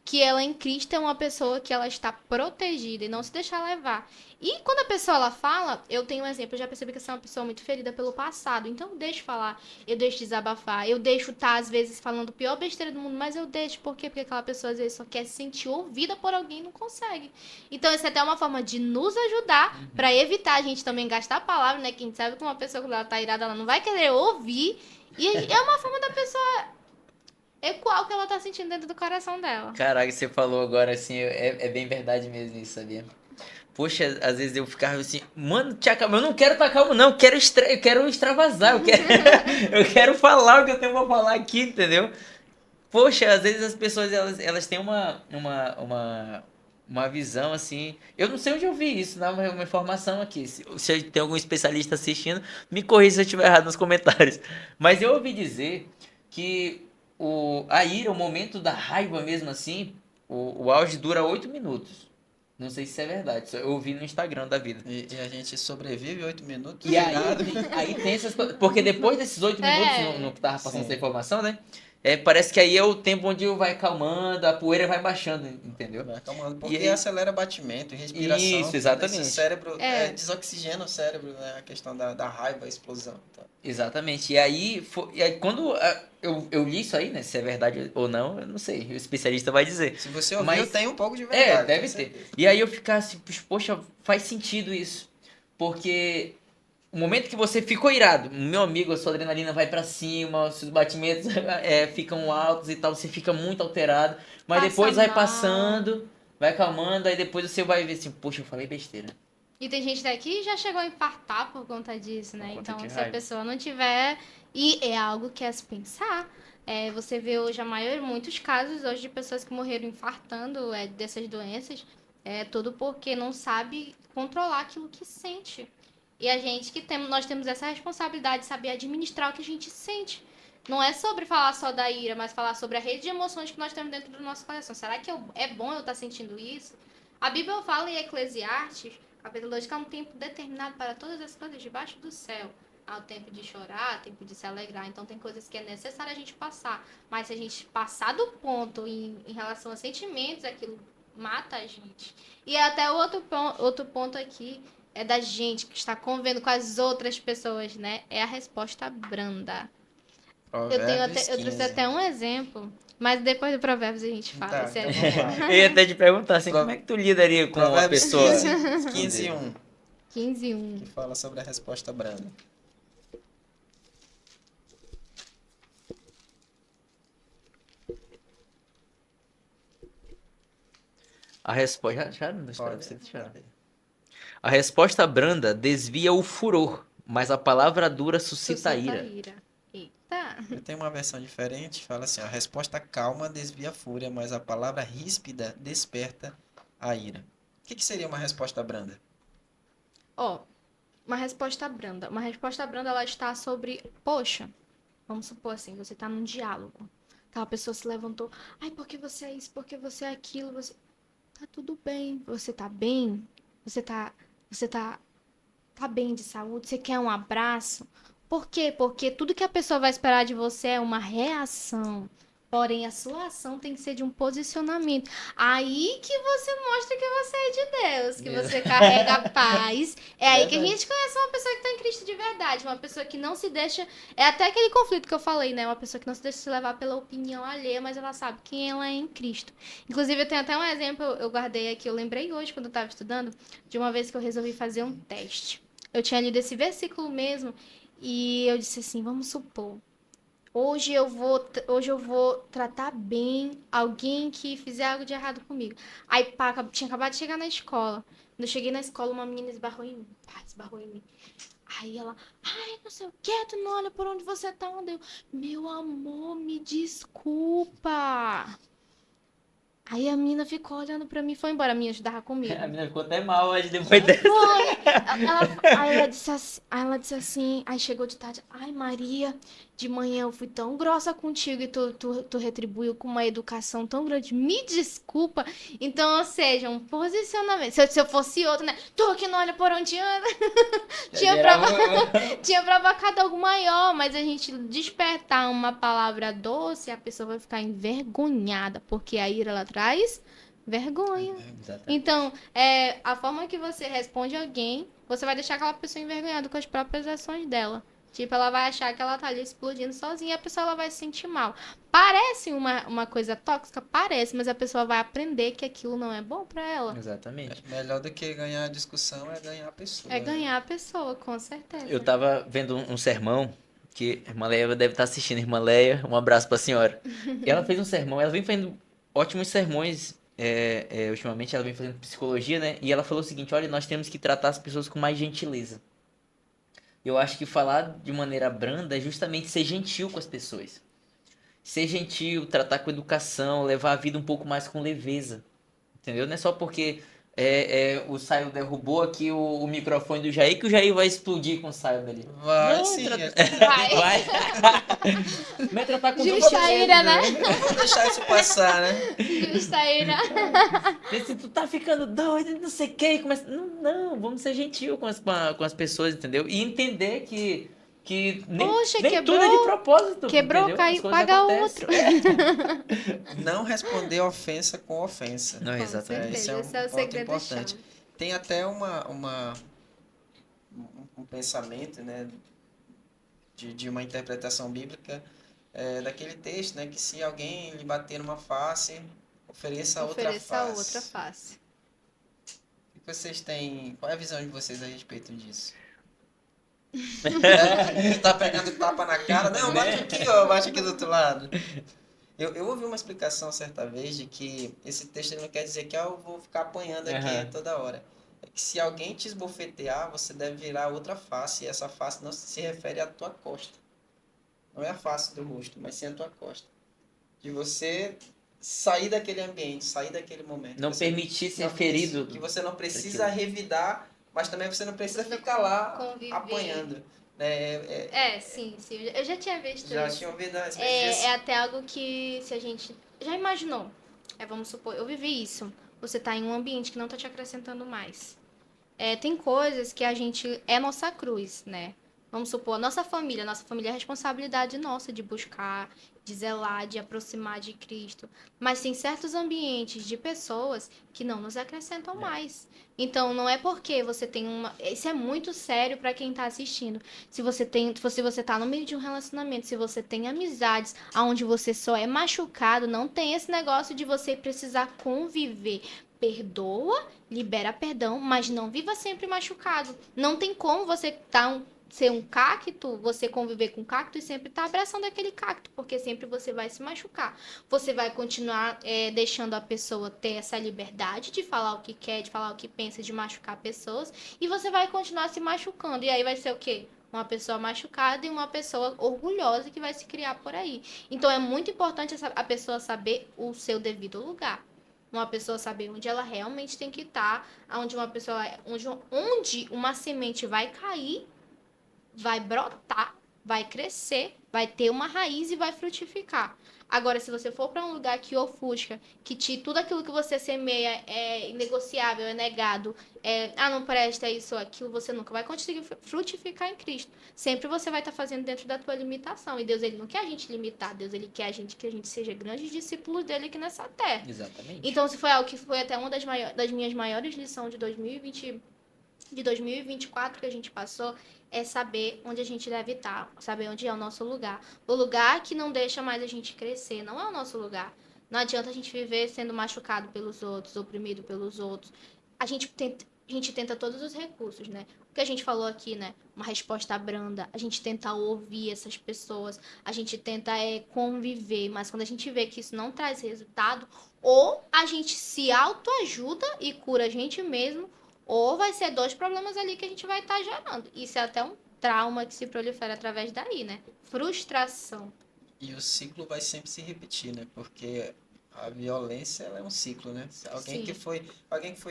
[SPEAKER 3] que ela em Cristo é uma pessoa que ela está protegida e não se deixar levar. E quando a pessoa ela fala, eu tenho um exemplo, eu já percebi que eu sou uma pessoa muito ferida pelo passado, então eu deixo falar, eu deixo desabafar, eu deixo estar às vezes falando a pior besteira do mundo, mas eu deixo, por quê? Porque aquela pessoa às vezes só quer se sentir ouvida por alguém e não consegue. Então isso é até uma forma de nos ajudar para evitar a gente também gastar a palavra, né? Que a gente sabe que uma pessoa quando ela tá irada, ela não vai querer ouvir, e é uma forma da pessoa ecoar o que ela tá sentindo dentro do coração dela.
[SPEAKER 2] Caraca, você falou agora assim, é bem verdade mesmo isso, sabia? Poxa, às vezes eu ficava assim, mano, tia Calma, eu não quero estar calmo, não, eu quero extravasar, eu quero, eu quero falar o que eu tenho pra falar aqui, entendeu? Poxa, às vezes as pessoas elas têm uma visão assim. Eu não sei onde eu vi isso, não, uma informação aqui. Se tem algum especialista assistindo, me corrija se eu estiver errado nos comentários. Mas eu ouvi dizer que a ira, o momento da raiva mesmo assim, o auge dura 8 minutos. Não sei se isso é verdade, eu ouvi no Instagram da vida.
[SPEAKER 1] E a gente sobrevive 8 minutos.
[SPEAKER 2] E aí tem essas coisas. Porque depois desses 8 minutos, no que tava passando
[SPEAKER 1] Sim.
[SPEAKER 2] essa informação, né? Parece que aí é o tempo onde vai calmando, a poeira vai baixando, entendeu?
[SPEAKER 1] Vai acalmando, porque
[SPEAKER 2] aí-
[SPEAKER 1] acelera batimento, respiração.
[SPEAKER 2] Isso,
[SPEAKER 1] tudo
[SPEAKER 2] exatamente.
[SPEAKER 1] Esse cérebro
[SPEAKER 3] É.
[SPEAKER 1] desoxigena o cérebro, né? A questão da raiva, a explosão. Então,
[SPEAKER 2] Exatamente. E aí quando eu li isso aí, né? Se é verdade ou não, eu não sei. O especialista vai dizer.
[SPEAKER 1] se você ouviu,
[SPEAKER 2] Mas-
[SPEAKER 1] tem um pouco de verdade.
[SPEAKER 2] Deve
[SPEAKER 1] com
[SPEAKER 2] ter.
[SPEAKER 1] certeza.
[SPEAKER 2] E aí eu ficar assim, poxa, faz sentido isso. Porque o momento que você ficou irado, meu amigo, a sua adrenalina vai pra cima, os seus batimentos ficam altos e tal, você fica muito alterado. Mas
[SPEAKER 3] Passa
[SPEAKER 2] depois vai
[SPEAKER 3] mal.
[SPEAKER 2] passando, vai acalmando, aí depois você vai ver assim, poxa, eu falei besteira.
[SPEAKER 3] E tem gente daqui que já chegou a infartar por conta disso, né?
[SPEAKER 2] Por conta
[SPEAKER 3] Então,
[SPEAKER 2] de
[SPEAKER 3] se a
[SPEAKER 2] raiva.
[SPEAKER 3] pessoa não tiver. E é algo que é se pensar. Você vê hoje muitos casos hoje de pessoas que morreram infartando dessas doenças. Tudo porque não sabe controlar aquilo que sente. E a gente nós temos essa responsabilidade de saber administrar o que a gente sente. Não é sobre falar só da ira, mas falar sobre a rede de emoções que nós temos dentro do nosso coração. Será que é bom eu estar sentindo isso? A Bíblia fala em Eclesiastes, capítulo 2, que há um tempo determinado para todas as coisas debaixo do céu. Há o tempo de chorar, o tempo de se alegrar. Então tem coisas que é necessário a gente passar. Mas se a gente passar do ponto em relação a sentimentos, aquilo mata a gente. E até outro ponto aqui é da gente que está convivendo com as outras pessoas, né? É a resposta branda.
[SPEAKER 1] Provérbios
[SPEAKER 3] Eu trouxe
[SPEAKER 1] 15.
[SPEAKER 3] até um exemplo, mas depois do Provérbios a gente fala.
[SPEAKER 1] Tá,
[SPEAKER 3] Esse é
[SPEAKER 1] então
[SPEAKER 3] bom.
[SPEAKER 1] vamos lá.
[SPEAKER 2] Eu ia até te perguntar assim,
[SPEAKER 1] Pro-
[SPEAKER 2] como é que tu lidaria com uma
[SPEAKER 1] Provérbios
[SPEAKER 2] pessoa?
[SPEAKER 1] 15, 1,
[SPEAKER 3] 15:1.
[SPEAKER 1] que fala sobre a resposta branda.
[SPEAKER 2] A resposta. Já não
[SPEAKER 1] Pode.
[SPEAKER 2] você deixar. A resposta branda desvia o furor, mas a palavra dura suscita a ira.
[SPEAKER 3] Eita.
[SPEAKER 1] Eu tenho uma versão diferente, fala assim, a resposta calma desvia a fúria, mas a palavra ríspida desperta a ira. O que seria uma resposta branda?
[SPEAKER 3] Ó, uma resposta branda. Uma resposta branda, ela está sobre, poxa, vamos supor assim, você tá num diálogo. Aquela pessoa se levantou, ai, porque você é isso, porque você é aquilo, você... Tá tudo bem, você tá bem? Você tá bem de saúde? Você quer um abraço? Por quê? Porque tudo que a pessoa vai esperar de você é uma reação. Porém, a sua ação tem que ser de um posicionamento. Aí que você mostra que você é de Deus, que você carrega a paz. É aí que a
[SPEAKER 1] Verdade.
[SPEAKER 3] gente conhece uma pessoa que está em Cristo de verdade. Uma pessoa que não se deixa. É até aquele conflito que eu falei, né? Uma pessoa que não se deixa se levar pela opinião alheia, mas ela sabe quem ela é em Cristo. Inclusive, eu tenho até um exemplo, eu guardei aqui, eu lembrei hoje, quando eu estava estudando, de uma vez que eu resolvi fazer um teste. Eu tinha lido esse versículo mesmo, e eu disse assim: vamos supor. Hoje eu vou tratar bem alguém que fizer algo de errado comigo. Aí, pá, tinha acabado de chegar na escola. Quando eu cheguei na escola, uma menina esbarrou em mim. Pá, esbarrou em mim. Aí ela, ai, não sei o que, tu não olha por onde você tá, onde eu... Meu amor, me desculpa. Aí a menina ficou olhando pra mim e foi embora. A menina ajudava comigo.
[SPEAKER 2] A menina ficou até mal hoje depois dessa.
[SPEAKER 3] Foi. Aí ela disse assim, aí chegou de tarde, ai Maria, de manhã eu fui tão grossa contigo e tu retribuiu com uma educação tão grande, me desculpa. Então, ou seja, um posicionamento, se eu fosse outro, né, tu que não olha por onde anda, tinha provocado algo maior, mas a gente despertar uma palavra doce, a pessoa vai ficar envergonhada, porque a ira, ela traz vergonha.
[SPEAKER 2] Exatamente.
[SPEAKER 3] Então, a forma que você responde alguém, você vai deixar aquela pessoa envergonhada com as próprias ações dela. Tipo, ela vai achar que ela tá ali explodindo sozinha e a pessoa ela vai se sentir mal. Parece uma coisa tóxica? Parece, mas a pessoa vai aprender que aquilo não é bom pra ela.
[SPEAKER 2] Exatamente.
[SPEAKER 1] Melhor do que ganhar a discussão é ganhar a pessoa.
[SPEAKER 3] É
[SPEAKER 1] né?
[SPEAKER 3] ganhar a pessoa, com certeza.
[SPEAKER 2] Eu tava vendo um sermão que a irmã Leia deve estar assistindo. Irmã Leia, um abraço pra senhora. E ela fez um sermão, ela vem fazendo ótimos sermões. Ultimamente ela vem fazendo psicologia, né? E ela falou o seguinte: olha, nós temos que tratar as pessoas com mais gentileza. Eu acho que falar de maneira branda é justamente ser gentil com as pessoas. Ser gentil, tratar com educação, levar a vida um pouco mais com leveza. Entendeu? Não é só porque o Saio derrubou aqui o microfone do Jair que o Jair vai explodir com o Saio dali.
[SPEAKER 1] Vai
[SPEAKER 2] Não,
[SPEAKER 1] sim.
[SPEAKER 3] Vai.
[SPEAKER 2] Vai. Vai tratar com
[SPEAKER 3] Justaíra, né?
[SPEAKER 1] Não vou deixar isso passar, né?
[SPEAKER 3] Justaíra.
[SPEAKER 2] Se tu tá ficando doido, não sei o que, começa... Não, vamos ser gentil com as pessoas, entendeu? E entender que nem,
[SPEAKER 3] Poxa,
[SPEAKER 2] nem
[SPEAKER 3] quebrou,
[SPEAKER 2] tudo é de propósito,
[SPEAKER 3] Quebrou,
[SPEAKER 2] entendeu? As
[SPEAKER 3] caiu,
[SPEAKER 2] coisas
[SPEAKER 3] paga
[SPEAKER 2] acontecem.
[SPEAKER 3] outro.
[SPEAKER 1] Não responder ofensa com ofensa.
[SPEAKER 2] Não,
[SPEAKER 3] Com
[SPEAKER 2] exatamente.
[SPEAKER 1] Esse
[SPEAKER 3] certeza,
[SPEAKER 1] é um
[SPEAKER 3] esse é o
[SPEAKER 1] ponto
[SPEAKER 3] segredo
[SPEAKER 1] importante.
[SPEAKER 3] chave.
[SPEAKER 1] Tem até um pensamento, né, de uma interpretação bíblica daquele texto, né, que se alguém lhe bater numa face, ofereça a outra
[SPEAKER 3] Ofereça a
[SPEAKER 1] face.
[SPEAKER 3] outra face.
[SPEAKER 1] O que vocês têm? Qual é a visão de vocês a respeito disso? Tá pegando tapa na cara? Não, bate aqui, ó, bate aqui do outro lado. Eu ouvi uma explicação certa vez de que esse texto não quer dizer que eu vou ficar apanhando aqui
[SPEAKER 2] Aham.
[SPEAKER 1] toda hora. É que se alguém te esbofetear, você deve virar outra face. E essa face não se refere à tua costa. Não é a face do rosto, mas sim a tua costa. De você sair daquele ambiente, sair daquele momento.
[SPEAKER 2] Não
[SPEAKER 1] Você
[SPEAKER 2] permitir ser
[SPEAKER 1] não-
[SPEAKER 2] ferido.
[SPEAKER 1] Que você não precisa revidar, mas também você não precisa ficar lá
[SPEAKER 3] Conviver.
[SPEAKER 1] apanhando. Né?
[SPEAKER 3] Sim. Eu já tinha visto
[SPEAKER 1] Já
[SPEAKER 3] isso.
[SPEAKER 1] tinha ouvido a respeito disso?
[SPEAKER 3] É até algo que se a gente já imaginou. Vamos supor, eu vivi isso. Você tá em um ambiente que não tá te acrescentando mais. Tem coisas que a gente é nossa cruz, né? Vamos supor, nossa família é responsabilidade nossa de buscar, de zelar, de aproximar de Cristo. Mas tem certos ambientes de pessoas que não nos acrescentam mais. Então, não é porque você tem uma. Isso é muito sério para quem tá assistindo. Se você tá no meio de um relacionamento, se você tem amizades onde você só é machucado, não tem esse negócio de você precisar conviver. Perdoa, libera perdão, mas não viva sempre machucado. Não tem como você ser um cacto, você conviver com um cacto e sempre estar abraçando aquele cacto, porque sempre você vai se machucar. Você vai continuar deixando a pessoa ter essa liberdade de falar o que quer, de falar o que pensa, de machucar pessoas, e você vai continuar se machucando. E aí vai ser o quê? Uma pessoa machucada e uma pessoa orgulhosa que vai se criar por aí. Então é muito importante a pessoa saber o seu devido lugar. Uma pessoa saber onde ela realmente tem que estar, onde uma semente vai cair, vai brotar, vai crescer, vai ter uma raiz e vai frutificar. Agora, se você for para um lugar que ofusca, tudo aquilo que você semeia é inegociável, é negado, não presta, é isso ou aquilo, você nunca vai conseguir frutificar em Cristo. Sempre você vai estar fazendo dentro da tua limitação. E Deus, ele não quer a gente limitar. Deus, ele quer que a gente seja grandes discípulos dele aqui nessa terra.
[SPEAKER 2] Exatamente.
[SPEAKER 3] Então, se foi algo que foi até uma das minhas maiores lições de 2024 que a gente passou, é saber onde a gente deve estar, saber onde é o nosso lugar. O lugar que não deixa mais a gente crescer, não é o nosso lugar. Não adianta a gente viver sendo machucado pelos outros, oprimido pelos outros. A gente tenta todos os recursos, né? O que a gente falou aqui, né? Uma resposta branda. A gente tenta ouvir essas pessoas. A gente tenta conviver. Mas quando a gente vê que isso não traz resultado, ou a gente se autoajuda e cura a gente mesmo, ou vai ser 2 problemas ali que a gente vai estar gerando. Isso é até um trauma que se prolifera através daí, né? Frustração.
[SPEAKER 1] E o ciclo vai sempre se repetir, né? Porque a violência ela é um ciclo, né? Alguém que foi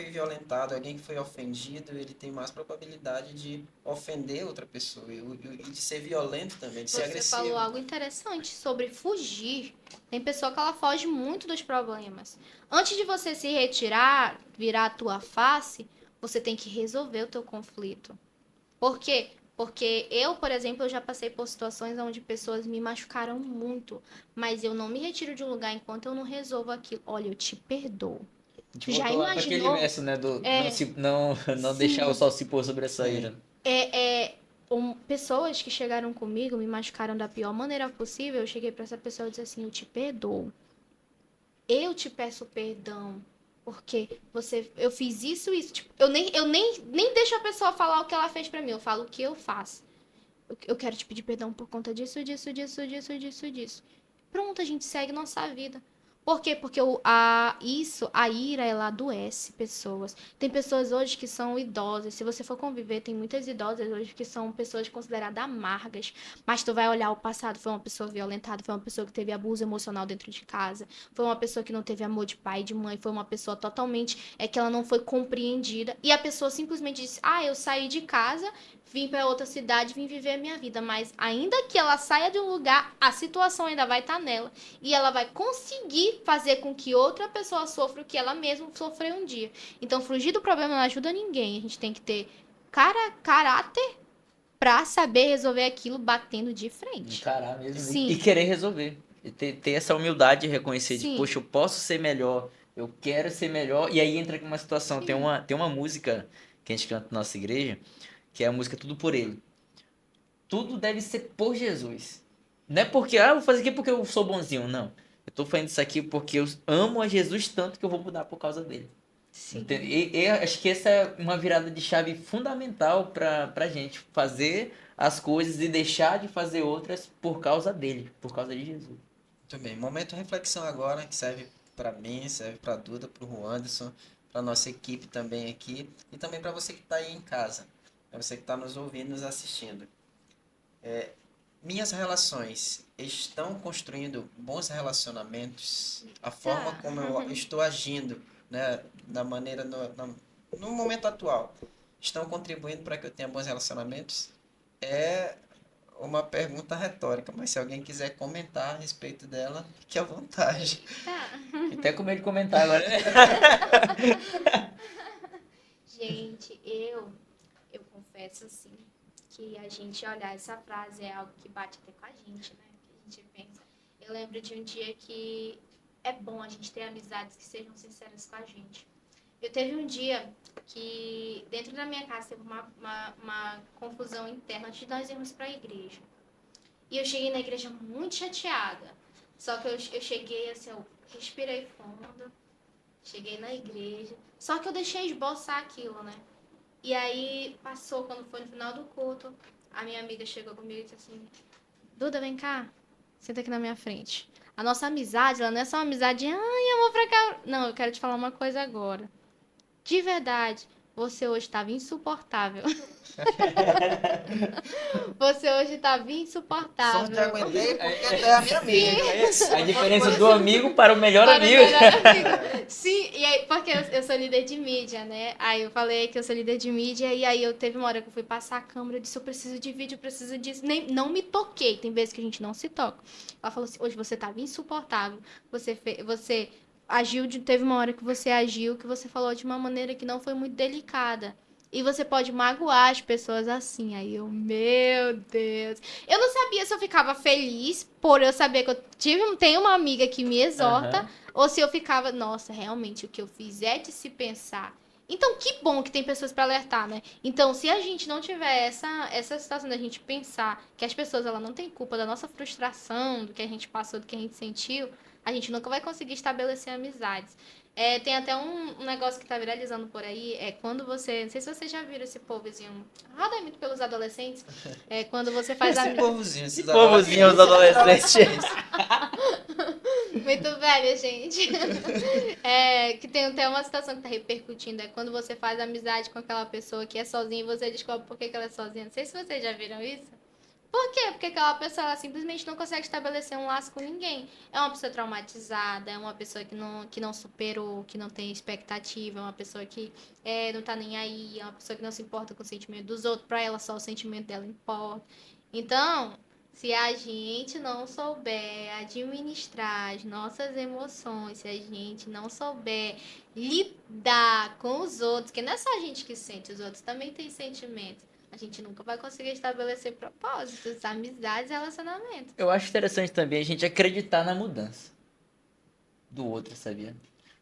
[SPEAKER 1] violentado, alguém que foi ofendido, ele tem mais probabilidade de ofender outra pessoa e de ser violento também, de ser
[SPEAKER 3] Você
[SPEAKER 1] agressivo.
[SPEAKER 3] falou algo interessante sobre fugir. Tem pessoa que ela foge muito dos problemas. Antes de você se retirar, virar a tua face, você tem que resolver o teu conflito. Por quê? Porque eu, por exemplo, eu já passei por situações onde pessoas me machucaram muito, mas eu não me retiro de um lugar enquanto eu não resolvo aquilo. Olha, eu te perdoo.
[SPEAKER 2] A gente
[SPEAKER 3] Tu já
[SPEAKER 2] voltou lá para aquele
[SPEAKER 3] imaginou?
[SPEAKER 2] verso, né? Do
[SPEAKER 3] É,
[SPEAKER 2] não deixar o
[SPEAKER 3] sim,
[SPEAKER 2] sol se pôr sobre essa ira.
[SPEAKER 1] Sim.
[SPEAKER 3] pessoas que chegaram comigo me machucaram da pior maneira possível. Eu cheguei pra essa pessoa e disse assim: eu te perdoo. Eu te peço perdão. Porque eu fiz isso, isso. Tipo, eu nem deixo a pessoa falar o que ela fez pra mim. Eu falo o que eu faço. Eu quero te pedir perdão por conta disso, disso, disso, disso, disso, disso. Pronto, a gente segue nossa vida. Por quê? Porque a ira, ela adoece pessoas. Tem pessoas hoje que são idosas. Se você for conviver, tem muitas idosas hoje que são pessoas consideradas amargas. Mas tu vai olhar o passado, foi uma pessoa violentada, foi uma pessoa que teve abuso emocional dentro de casa, foi uma pessoa que não teve amor de pai e de mãe, foi uma pessoa totalmente, que ela não foi compreendida. E a pessoa simplesmente disse, eu saí de casa, vim para outra cidade, vim viver a minha vida. Mas ainda que ela saia de um lugar, a situação ainda vai estar nela. E ela vai conseguir fazer com que outra pessoa sofra o que ela mesma sofreu um dia. Então, fugir do problema não ajuda ninguém. A gente tem que ter caráter pra saber resolver aquilo batendo de frente.
[SPEAKER 2] Encarar mesmo e
[SPEAKER 3] Sim,
[SPEAKER 2] querer resolver. E ter essa humildade de reconhecer de,
[SPEAKER 3] sim,
[SPEAKER 2] poxa, eu posso ser melhor, eu quero ser melhor. E aí entra uma situação,
[SPEAKER 3] sim.
[SPEAKER 2] tem uma música que a gente canta na nossa igreja, que é a música Tudo por Ele. Tudo deve ser por Jesus. Não é porque, eu vou fazer aqui porque eu sou bonzinho, não. Eu tô fazendo isso aqui porque eu amo a Jesus tanto que eu vou mudar por causa dele.
[SPEAKER 3] Sim.
[SPEAKER 2] E acho que essa é uma virada de chave fundamental pra gente fazer as coisas e deixar de fazer outras por causa dele, por causa de Jesus.
[SPEAKER 1] Muito bem. Momento de reflexão agora, que serve para mim, serve para Duda, para o Anderson, para nossa equipe também aqui e também para você que está aí em casa, para você que está nos ouvindo, nos assistindo. Minhas relações estão construindo bons relacionamentos? A forma
[SPEAKER 3] Tá.
[SPEAKER 1] como eu estou agindo, né, da maneira no momento atual, estão contribuindo para que eu tenha bons relacionamentos? É uma pergunta retórica, mas se alguém quiser comentar a respeito dela, fique à vontade.
[SPEAKER 3] Tá.
[SPEAKER 2] Fiquei até com medo de comentar agora.
[SPEAKER 3] Gente, eu confesso assim que a gente olhar essa frase é algo que bate até com a gente, né? Que a gente pensa. Eu lembro de um dia que é bom a gente ter amizades que sejam sinceras com a gente. Eu teve um dia que dentro da minha casa teve uma confusão interna antes de nós irmos para a igreja. E eu cheguei na igreja muito chateada. Só que eu cheguei assim, eu respirei fundo, cheguei na igreja. Só que eu deixei esboçar aquilo, né? E aí passou, quando foi no final do culto, a minha amiga chegou comigo e disse assim: Duda, vem cá, senta aqui na minha frente. A nossa amizade, ela não é só uma amizade, ai, amor pra cá. Não, eu quero te falar uma coisa agora. De verdade, você hoje estava insuportável. Você hoje estava
[SPEAKER 1] Só te
[SPEAKER 3] insuportável.
[SPEAKER 1] aguentei porque tu é a minha amiga.
[SPEAKER 2] A diferença do amigo para o melhor
[SPEAKER 3] Para o
[SPEAKER 2] amigo.
[SPEAKER 3] melhor amigo. Sim, e aí, porque eu sou líder de mídia, né? Aí eu falei que eu sou líder de mídia, e aí eu teve uma hora que eu fui passar a câmera, eu disse, eu preciso de vídeo, eu preciso disso. Não me toquei, tem vezes que a gente não se toca. Ela falou assim, hoje você estava insuportável, você agiu, teve uma hora que você agiu, que você falou de uma maneira que não foi muito delicada. E você pode magoar as pessoas assim. Aí eu, meu Deus. Eu não sabia se eu ficava feliz por eu saber que tenho uma amiga que me exorta,
[SPEAKER 2] Aham.
[SPEAKER 3] ou se eu ficava, nossa, realmente o que eu fiz é de se pensar. Então, que bom que tem pessoas para alertar, né? Então, se a gente não tiver essa situação da gente pensar que as pessoas ela não têm culpa da nossa frustração, do que a gente passou, do que a gente sentiu, a gente nunca vai conseguir estabelecer amizades. Tem até um negócio que tá viralizando por aí, quando você, não sei se vocês já viram esse povozinho, roda muito pelos adolescentes, quando você faz
[SPEAKER 1] Esse
[SPEAKER 3] amizade.
[SPEAKER 1] povozinho,
[SPEAKER 2] Esse
[SPEAKER 1] esses
[SPEAKER 2] povozinho, os
[SPEAKER 1] adolescentes.
[SPEAKER 2] adolescentes.
[SPEAKER 3] Muito velha, gente. Que tem até uma situação que tá repercutindo. É quando você faz amizade com aquela pessoa que é sozinha e você descobre por que ela é sozinha. Não sei se vocês já viram isso. Por quê? Porque aquela pessoa ela simplesmente não consegue estabelecer um laço com ninguém. É uma pessoa traumatizada, é uma pessoa que não superou, que não tem expectativa, é uma pessoa que não tá nem aí, é uma pessoa que não se importa com o sentimento dos outros. Pra ela, só o sentimento dela importa. Então, se a gente não souber administrar as nossas emoções, se a gente não souber lidar com os outros, que não é só a gente que sente, os outros também têm sentimentos. a gente nunca vai conseguir estabelecer propósitos, amizades e relacionamentos.
[SPEAKER 2] Eu acho interessante também a gente acreditar na mudança do outro, sabia?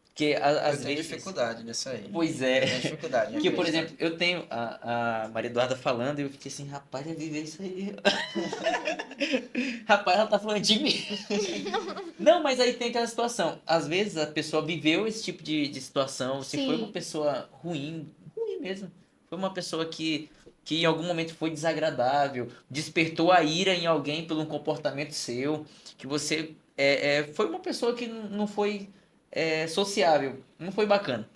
[SPEAKER 2] Porque
[SPEAKER 1] Eu
[SPEAKER 2] às
[SPEAKER 1] tenho
[SPEAKER 2] vezes.
[SPEAKER 1] dificuldade nisso aí.
[SPEAKER 2] Pois
[SPEAKER 1] Eu
[SPEAKER 2] é.
[SPEAKER 1] tenho dificuldade em
[SPEAKER 2] Que, por
[SPEAKER 1] acreditar.
[SPEAKER 2] exemplo, eu tenho a Maria Eduarda falando e eu fiquei assim, rapaz, é viver isso aí. Rapaz, ela tá falando de mim. Não, mas aí tem aquela situação. Às vezes a pessoa viveu esse tipo de situação, se foi uma
[SPEAKER 3] Sim,
[SPEAKER 2] pessoa ruim, ruim mesmo. Foi uma pessoa que em algum momento foi desagradável, despertou a ira em alguém pelo um comportamento seu, que você foi uma pessoa que não foi sociável, não foi bacana.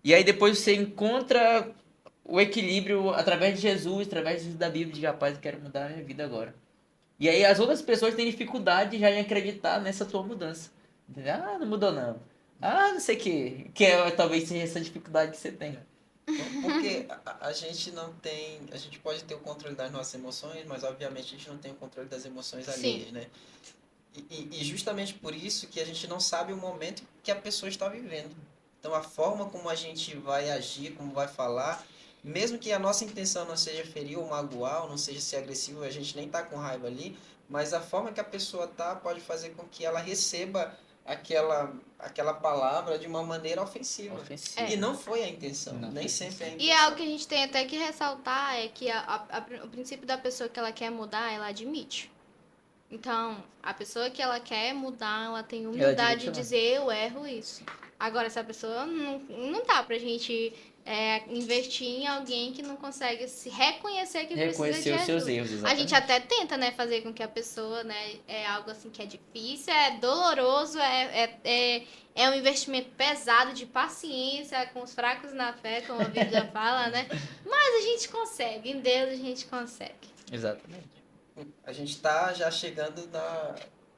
[SPEAKER 2] E aí depois você encontra o equilíbrio através de Jesus, através da Bíblia, de rapaz, eu quero mudar a minha vida agora. E aí as outras pessoas têm dificuldade já em acreditar nessa tua mudança. Entendeu? Ah, não mudou não. Ah, não sei o quê. Que talvez seja essa dificuldade que você tem.
[SPEAKER 1] Porque a gente não tem. A gente pode ter o controle das nossas emoções, mas obviamente a gente não tem o controle das emoções
[SPEAKER 3] sim,
[SPEAKER 1] alheias, né? E justamente por isso que a gente não sabe o momento que a pessoa está vivendo. Então a forma como a gente vai agir, como vai falar, mesmo que a nossa intenção não seja ferir ou magoar, ou não seja ser agressivo, a gente nem tá com raiva ali, mas a forma que a pessoa tá pode fazer com que ela receba aquela palavra de uma maneira ofensiva.
[SPEAKER 2] Ofensivo.
[SPEAKER 1] E não foi a intenção,
[SPEAKER 2] Não
[SPEAKER 1] nem
[SPEAKER 2] foi
[SPEAKER 1] sempre é a
[SPEAKER 3] e é algo
[SPEAKER 1] intenção.
[SPEAKER 3] que a gente tem até que ressaltar é que o princípio da pessoa que ela quer mudar, ela admite. Então, a pessoa que ela quer mudar, ela tem
[SPEAKER 2] Ela
[SPEAKER 3] humildade de
[SPEAKER 2] direcionou.
[SPEAKER 3] dizer eu erro isso. Agora, essa pessoa não dá pra gente investir em alguém que não consegue se reconhecer que precisa de
[SPEAKER 2] Reconhecer os seus
[SPEAKER 3] ajuda.
[SPEAKER 2] erros,
[SPEAKER 3] A gente
[SPEAKER 2] exatamente.
[SPEAKER 3] até tenta, né, fazer com que a pessoa, né, é algo assim que é difícil, é doloroso, é um investimento pesado de paciência com os fracos na fé, como a Bíblia fala, né? Mas a gente consegue, em Deus a gente consegue.
[SPEAKER 2] Exatamente.
[SPEAKER 1] A gente tá já chegando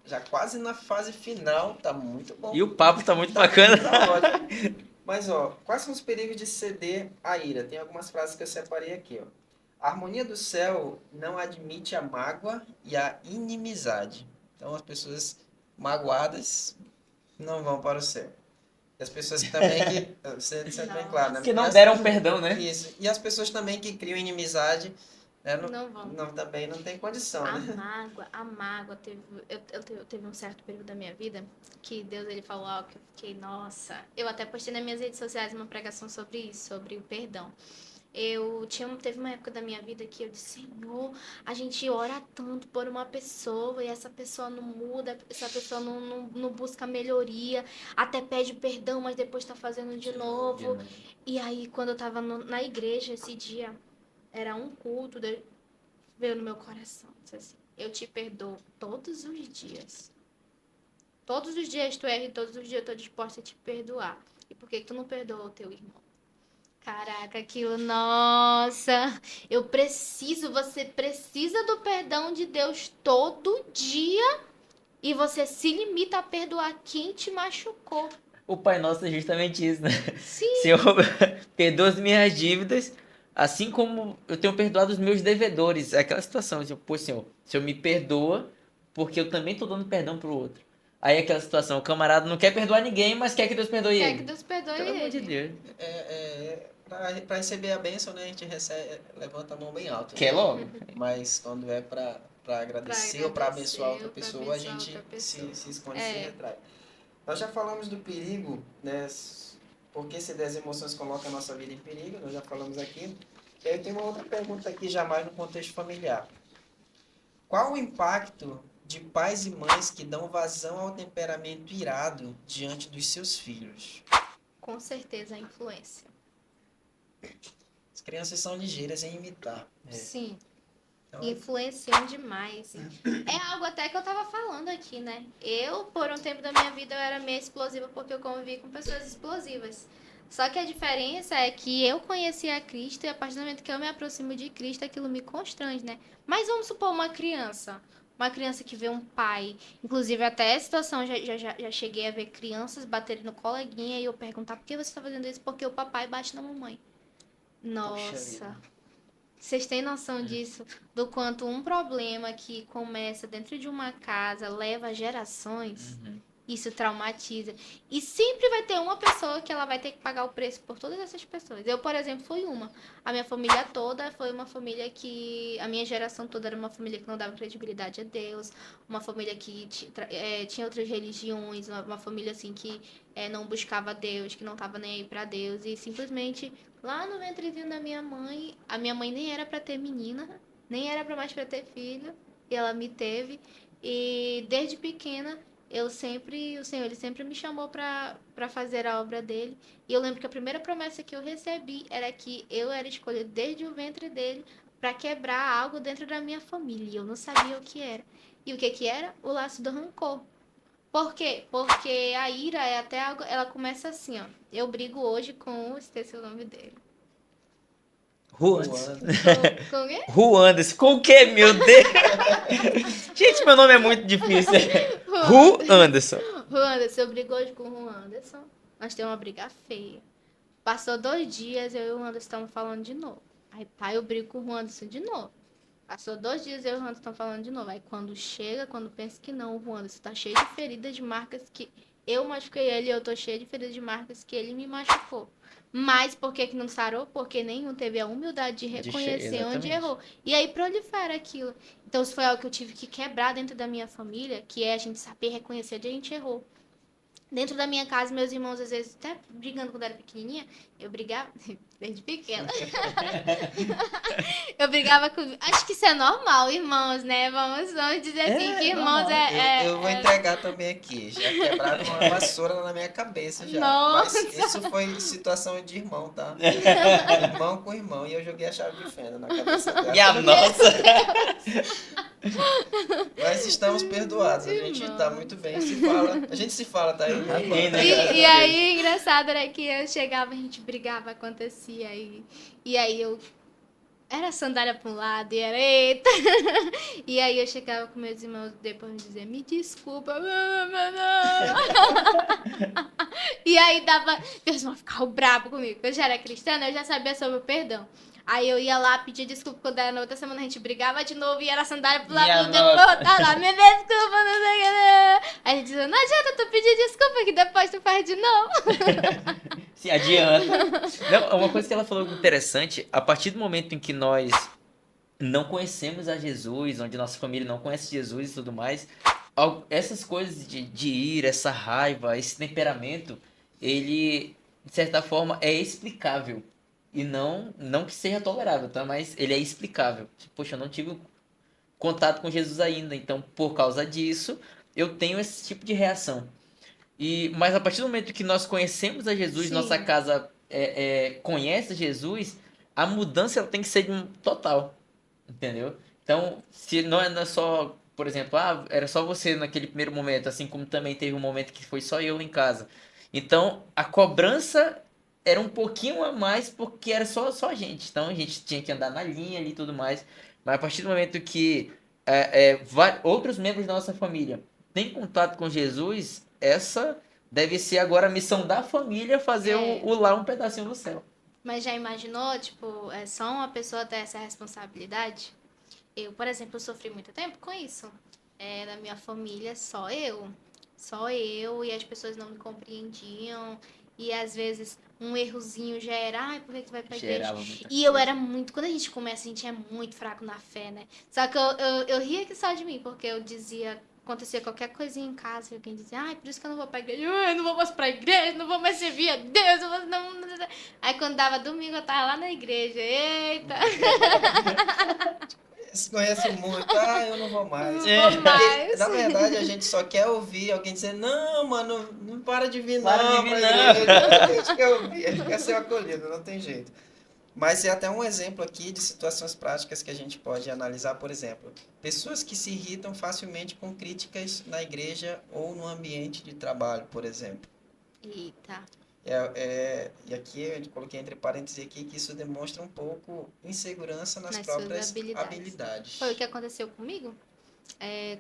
[SPEAKER 1] já quase na fase final, tá muito bom.
[SPEAKER 2] E o papo tá muito
[SPEAKER 1] Tá,
[SPEAKER 2] bacana.
[SPEAKER 1] tá ótimo. Mas, ó, quais são os perigos de ceder à ira? Tem algumas frases que eu separei aqui, ó. A harmonia do céu não admite a mágoa e a inimizade. Então, as pessoas magoadas não vão para o céu. E as pessoas também que... Sendo bem claro, né?
[SPEAKER 2] Que
[SPEAKER 1] E
[SPEAKER 2] não
[SPEAKER 1] as,
[SPEAKER 2] deram perdão, né?
[SPEAKER 1] isso. E as pessoas também que criam inimizade, né,
[SPEAKER 3] Não vão.
[SPEAKER 1] também não tem condição, né?
[SPEAKER 3] A mágoa teve. Eu teve um certo período da minha vida que Deus ele falou algo que eu fiquei, nossa. Eu até postei nas minhas redes sociais uma pregação sobre isso, sobre o perdão. Teve uma época da minha vida que eu disse, Senhor, a gente ora tanto por uma pessoa e essa pessoa não muda, essa pessoa não busca melhoria, até pede perdão, mas depois tá fazendo de novo. E aí, quando eu tava na igreja esse dia, era um culto, veio no meu coração. Disse assim, eu te perdoo todos os dias. Todos os dias tu erra e todos os dias eu tô disposta a te perdoar. E por que tu não perdoa o teu irmão? Caraca, aquilo, nossa, você precisa do perdão de Deus todo dia e você se limita a perdoar quem te machucou.
[SPEAKER 2] O Pai Nosso é justamente isso, né?
[SPEAKER 3] Sim,
[SPEAKER 2] Senhor, perdoa as minhas dívidas, assim como eu tenho perdoado os meus devedores. É aquela situação, tipo, pô, Senhor, o Senhor me perdoa, porque eu também tô dando perdão pro outro. Aí aquela situação, o camarada não quer perdoar ninguém, mas quer que Deus perdoe
[SPEAKER 3] quer que
[SPEAKER 2] ele.
[SPEAKER 3] Deus perdoe
[SPEAKER 2] Pelo amor de
[SPEAKER 3] ele.
[SPEAKER 2] Deus.
[SPEAKER 1] Para receber a bênção, né, a gente levanta a mão bem alto, né?
[SPEAKER 2] Quer logo?
[SPEAKER 1] Mas quando é para agradecer ou para abençoar outra pessoa, a gente se esconde, se retrai. Nós já falamos do perigo, né? Porque se das emoções coloca a nossa vida em perigo, nós já falamos aqui. E aí tem uma outra pergunta aqui, já mais no contexto familiar. Qual o impacto de pais e mães que dão vazão ao temperamento irado diante dos seus filhos?
[SPEAKER 3] Com certeza a influência.
[SPEAKER 1] As crianças são ligeiras em imitar.
[SPEAKER 3] Sim.
[SPEAKER 1] Então,
[SPEAKER 3] Influenciam demais. É algo até que eu tava falando aqui, né? Por um tempo da minha vida, eu era meio explosiva porque eu convivi com pessoas explosivas. Só que a diferença é que eu conheci a Cristo e a partir do momento que eu me aproximo de Cristo, aquilo me constrange, né? Mas vamos supor uma criança. Uma criança que vê um pai. Inclusive, até a situação, já cheguei a ver crianças baterem no coleguinha e eu perguntar por que você tá fazendo isso? Porque o papai bate na mamãe. Nossa. Vocês têm noção disso? Do quanto um problema que começa dentro de uma casa leva gerações?
[SPEAKER 2] Uhum.
[SPEAKER 3] Isso traumatiza. E sempre vai ter uma pessoa que ela vai ter que pagar o preço por todas essas pessoas. Eu, por exemplo, fui uma. A minha família toda foi uma família que... A minha geração toda era uma família que não dava credibilidade a Deus. Uma família que tinha outras religiões. Uma família, assim, que não buscava Deus, que não tava nem aí pra Deus. E simplesmente, lá no ventrezinho da minha mãe... A minha mãe nem era pra ter menina, nem era pra mais pra ter filho. E ela me teve. E desde pequena... o Senhor, ele sempre me chamou para fazer a obra dele. E eu lembro que a primeira promessa que eu recebi era que eu era escolhida desde o ventre dele para quebrar algo dentro da minha família. E eu não sabia o que era. E o que que era? O laço do rancor. Por quê? Porque a ira é até algo, ela começa assim, ó. Eu brigo hoje com, esqueci o nome dele.
[SPEAKER 2] Ruandes.
[SPEAKER 1] Voando.
[SPEAKER 3] Com o quê?
[SPEAKER 2] Ruandes. Com o quê, meu Deus? Gente, meu nome é muito difícil. Ru Anderson.
[SPEAKER 3] Juan Anderson, eu brigo hoje com o Juan Anderson. Nós temos uma briga feia. Passou 2 dias, eu e o Anderson estamos falando de novo. Aí tá, eu brigo com o Anderson de novo. Passou 2 dias, eu e o Anderson estamos falando de novo. Aí quando chega, quando pensa que não, o Anderson tá cheio de feridas de marcas que eu machuquei ele e eu tô cheio de feridas de marcas que ele me machucou. Mas por que que não sarou? Porque nenhum teve a humildade de reconhecer onde
[SPEAKER 2] exatamente.
[SPEAKER 3] errou. E aí prolifera aquilo. Então isso foi algo que eu tive que quebrar dentro da minha família, que é a gente saber reconhecer onde a gente errou. Dentro da minha casa, meus irmãos, às vezes, até brigando quando eu era pequenininha, eu brigava, desde pequena. Eu brigava com. Acho que isso é normal, irmãos, né? Vamos dizer assim, que irmãos
[SPEAKER 2] normal.
[SPEAKER 1] Eu vou entregar também aqui. Já quebraram uma vassoura na minha cabeça já.
[SPEAKER 3] Nossa.
[SPEAKER 1] Mas isso foi situação de irmão, tá? Irmão com irmão. E eu joguei a chave de fenda na cabeça dela.
[SPEAKER 2] Minha nossa.
[SPEAKER 1] Mas estamos perdoados. A gente tá muito bem. Se fala. A gente se fala, tá aí, minha irmã.
[SPEAKER 2] Amém, né?
[SPEAKER 3] E,
[SPEAKER 2] Graças
[SPEAKER 3] e
[SPEAKER 2] a
[SPEAKER 3] aí, o engraçado era que eu chegava, a gente brigava, acontecia. E aí eu. Era sandália pra um lado e era eita. E aí eu chegava com meus irmãos depois me dizer, me desculpa. E aí dava. Meus irmãos ficavam bravos comigo. Eu já era cristã, eu já sabia sobre o perdão. Aí eu ia lá pedir desculpa quando era na outra semana, a gente brigava de novo e era sandália pro lado
[SPEAKER 2] Minha
[SPEAKER 3] e depois
[SPEAKER 2] nossa.
[SPEAKER 3] tá lá, me desculpa, não sei o que. Aí a gente dizia, não adianta tu pedir desculpa que depois tu faz de novo.
[SPEAKER 2] Se adianta. Não, uma coisa que ela falou interessante, a partir do momento em que nós não conhecemos a Jesus, onde nossa família não conhece Jesus e tudo mais, essas coisas de ira, essa raiva, esse temperamento, ele, de certa forma, é explicável. E não que seja tolerável, tá? Mas ele é explicável. Poxa, eu não tive contato com Jesus ainda, então por causa disso, eu tenho esse tipo de reação. Mas a partir do momento que nós conhecemos a Jesus,
[SPEAKER 3] Sim.
[SPEAKER 2] nossa casa conhece Jesus, a mudança ela tem que ser total, entendeu? Então, se não é só, por exemplo, era só você naquele primeiro momento, assim como também teve um momento que foi só eu em casa. Então, a cobrança era um pouquinho a mais porque era só a gente. Então, a gente tinha que andar na linha ali e tudo mais. Mas a partir do momento que outros membros da nossa família têm contato com Jesus, essa deve ser agora a missão da família fazer o lá um pedacinho do céu.
[SPEAKER 3] Mas já imaginou, tipo, é só uma pessoa ter essa responsabilidade? Eu, por exemplo, sofri muito tempo com isso. Na minha família, só eu. Só eu, e as pessoas não me compreendiam. E às vezes um errozinho já era, ai, por que tu vai pra igreja?
[SPEAKER 2] Gerava muita
[SPEAKER 3] E eu
[SPEAKER 2] coisa.
[SPEAKER 3] era muito, quando a gente começa, a gente é muito fraco na fé, né? Só que eu ria que só de mim, porque eu dizia, acontecia qualquer coisinha em casa, e alguém dizia, ai, por isso que eu não vou pra igreja, eu não vou mais pra igreja, não vou mais servir a Deus, eu vou, não. Aí quando dava domingo, eu tava lá na igreja, eita,
[SPEAKER 1] Se conhece muito, eu não vou mais.
[SPEAKER 3] não vou mais.
[SPEAKER 1] Na verdade, a gente só quer ouvir alguém dizer, não, mano, não para de vir
[SPEAKER 2] Para
[SPEAKER 1] não
[SPEAKER 2] de vir,
[SPEAKER 1] pra
[SPEAKER 2] não."
[SPEAKER 1] igreja. A gente quer ouvir, a gente quer ser acolhido, não tem jeito. Mas é até um exemplo aqui de situações práticas que a gente pode analisar, por exemplo, pessoas que se irritam facilmente com críticas na igreja ou no ambiente de trabalho, por exemplo.
[SPEAKER 3] Eita.
[SPEAKER 1] E aqui eu coloquei entre parênteses aqui que isso demonstra um pouco insegurança nas
[SPEAKER 3] Nas suas
[SPEAKER 1] próprias
[SPEAKER 3] habilidades.
[SPEAKER 1] habilidades.
[SPEAKER 3] Foi o que aconteceu comigo.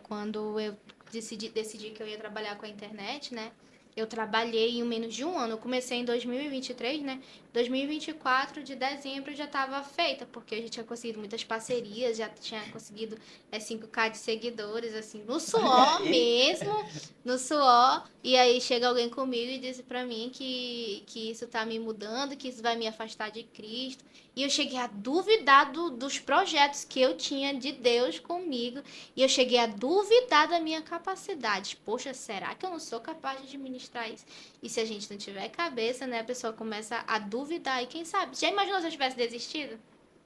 [SPEAKER 3] Quando eu decidi que eu ia trabalhar com a internet, né? Eu trabalhei em menos de um ano. Eu comecei em 2023, né? 2024, de dezembro, já estava feita, porque a gente tinha conseguido muitas parcerias, já tinha conseguido 5K de seguidores, assim, no suor mesmo, no suor. E aí chega alguém comigo e diz pra mim que isso tá me mudando, que isso vai me afastar de Cristo. E eu cheguei a duvidar dos projetos que eu tinha de Deus comigo. E eu cheguei a duvidar da minha capacidade. Poxa, será que eu não sou capaz de administrar isso? E se a gente não tiver cabeça, né? A pessoa começa a duvidar. E quem sabe? Já imaginou se eu tivesse desistido?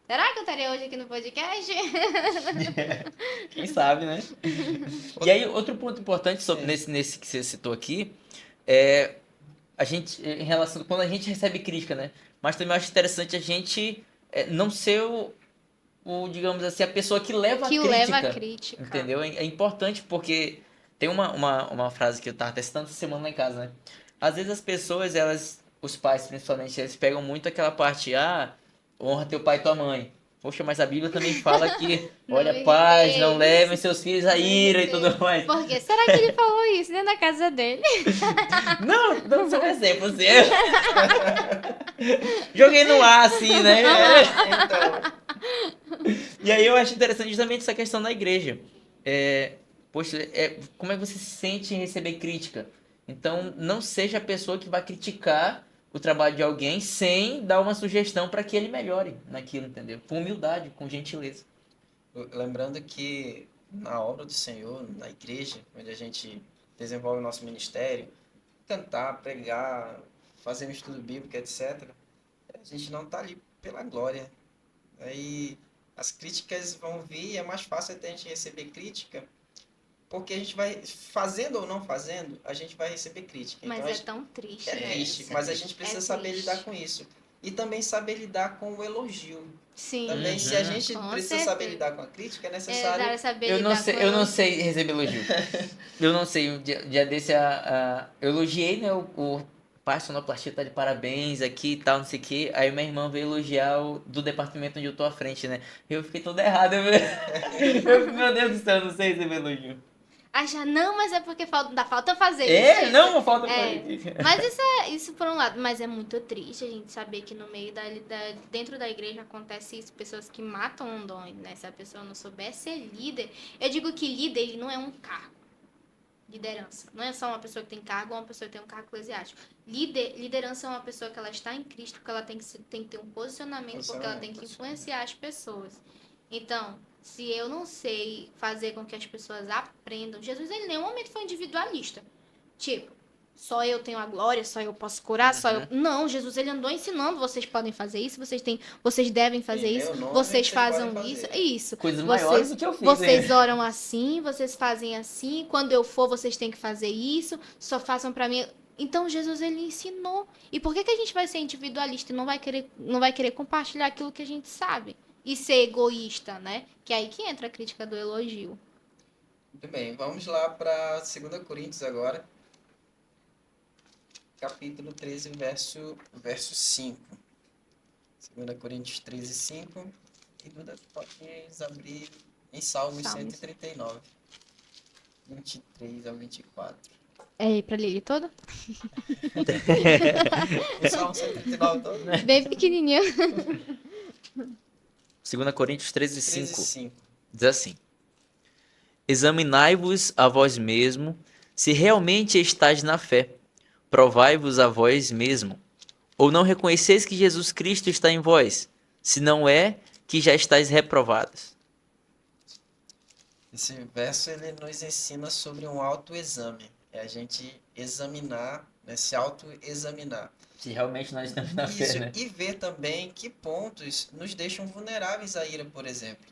[SPEAKER 3] Será que eu estaria hoje aqui no podcast?
[SPEAKER 2] Quem sabe, né? E aí, outro ponto importante sobre, nesse que você citou aqui, é a gente, em relação, quando a gente recebe crítica, né? Mas também eu acho interessante a gente não ser digamos assim, a pessoa que leva a
[SPEAKER 3] Que o
[SPEAKER 2] crítica.
[SPEAKER 3] leva a crítica.
[SPEAKER 2] Entendeu? É importante porque tem uma frase que eu tava testando essa semana lá em casa, né? Às vezes as pessoas, os pais principalmente, eles pegam muito aquela parte, honra teu pai e tua mãe. Poxa, mas a Bíblia também fala que, olha, pais, não levem seus filhos à ira e tudo mais.
[SPEAKER 3] Por quê? Será que ele falou isso dentro da casa dele?
[SPEAKER 2] Não, dando só um exemplo, assim. Joguei no ar, assim, né?
[SPEAKER 1] Então,
[SPEAKER 2] E aí eu acho interessante justamente essa questão da igreja. Poxa, como é que você se sente em receber crítica? Então, não seja a pessoa que vai criticar o trabalho de alguém sem dar uma sugestão para que ele melhore naquilo, entendeu? Com humildade, com gentileza.
[SPEAKER 1] lembrando que na obra do Senhor, na igreja, onde a gente desenvolve o nosso ministério, cantar, pregar, fazer um estudo bíblico, etc., a gente não está ali pela glória. Aí as críticas vão vir e é mais fácil até a gente receber crítica, porque a gente vai, fazendo ou não fazendo, a gente vai receber crítica.
[SPEAKER 3] Mas
[SPEAKER 1] Então,
[SPEAKER 3] é tão triste,
[SPEAKER 1] é
[SPEAKER 3] né?
[SPEAKER 1] triste, mas a gente precisa saber
[SPEAKER 3] triste.
[SPEAKER 1] lidar com isso. E também saber lidar com o elogio.
[SPEAKER 3] Sim.
[SPEAKER 1] Também, se a gente
[SPEAKER 3] Com
[SPEAKER 1] precisa
[SPEAKER 3] certeza.
[SPEAKER 1] saber lidar com a crítica, é necessário...
[SPEAKER 2] Eu não sei receber elogio. Eu não sei, um dia desse eu elogiei, né, o pai sonoplastia tá de parabéns aqui e tal, não sei o que. Aí minha irmã veio elogiar o do departamento onde eu tô à frente, né? Eu fiquei todo errado. Meu Deus do céu, eu não sei receber elogio.
[SPEAKER 3] Acha, não, mas é porque dá falta fazer isso.
[SPEAKER 2] Não falta
[SPEAKER 3] Mas isso por um lado, mas é muito triste a gente saber que no meio dentro da igreja acontece isso, pessoas que matam um dom, né? Se a pessoa não souber ser líder, eu digo que líder, ele não é um cargo. Liderança. Não é só uma pessoa que tem cargo ou uma pessoa que tem um cargo eclesiástico. Liderança é uma pessoa que ela está em Cristo, porque ela tem que ter um posicionamento, porque ela tem que influenciar as pessoas. Então, se eu não sei fazer com que as pessoas aprendam, Jesus em nenhum momento foi individualista. Tipo, só eu tenho a glória, só eu posso curar, só eu... Não, Jesus ele andou ensinando, vocês podem fazer isso, vocês devem fazer isso, vocês façam isso.
[SPEAKER 2] Coisas maiores do que eu fiz.
[SPEAKER 3] Vocês oram assim, vocês fazem assim, quando eu for vocês têm que fazer isso, só façam pra mim. Então Jesus ele ensinou. E por que a gente vai ser individualista e não vai querer compartilhar aquilo que a gente sabe? E ser egoísta, né? Que é aí que entra a crítica do elogio.
[SPEAKER 1] Muito bem, vamos lá para 2 Coríntios agora. Capítulo 13, verso 5. 2 Coríntios 13, 5. E Duda, pode abrir em Salmos 139. 23 ao 24.
[SPEAKER 3] É para ler ele todo?
[SPEAKER 1] O Salmo 139 todo, né?
[SPEAKER 3] Bem pequenininho.
[SPEAKER 2] 2 Coríntios 13, 5.
[SPEAKER 1] 5.
[SPEAKER 2] Diz assim: Examinai-vos a vós mesmo, se realmente estáis na fé. Provai-vos a vós mesmo. Ou não reconheceis que Jesus Cristo está em vós? Se não é, que já estáis reprovados.
[SPEAKER 1] Esse verso ele nos ensina sobre um autoexame. É a gente examinar, né, se autoexaminar.
[SPEAKER 2] Se realmente nós estamos na fé, né?
[SPEAKER 1] E ver também que pontos nos deixam vulneráveis à ira, por exemplo.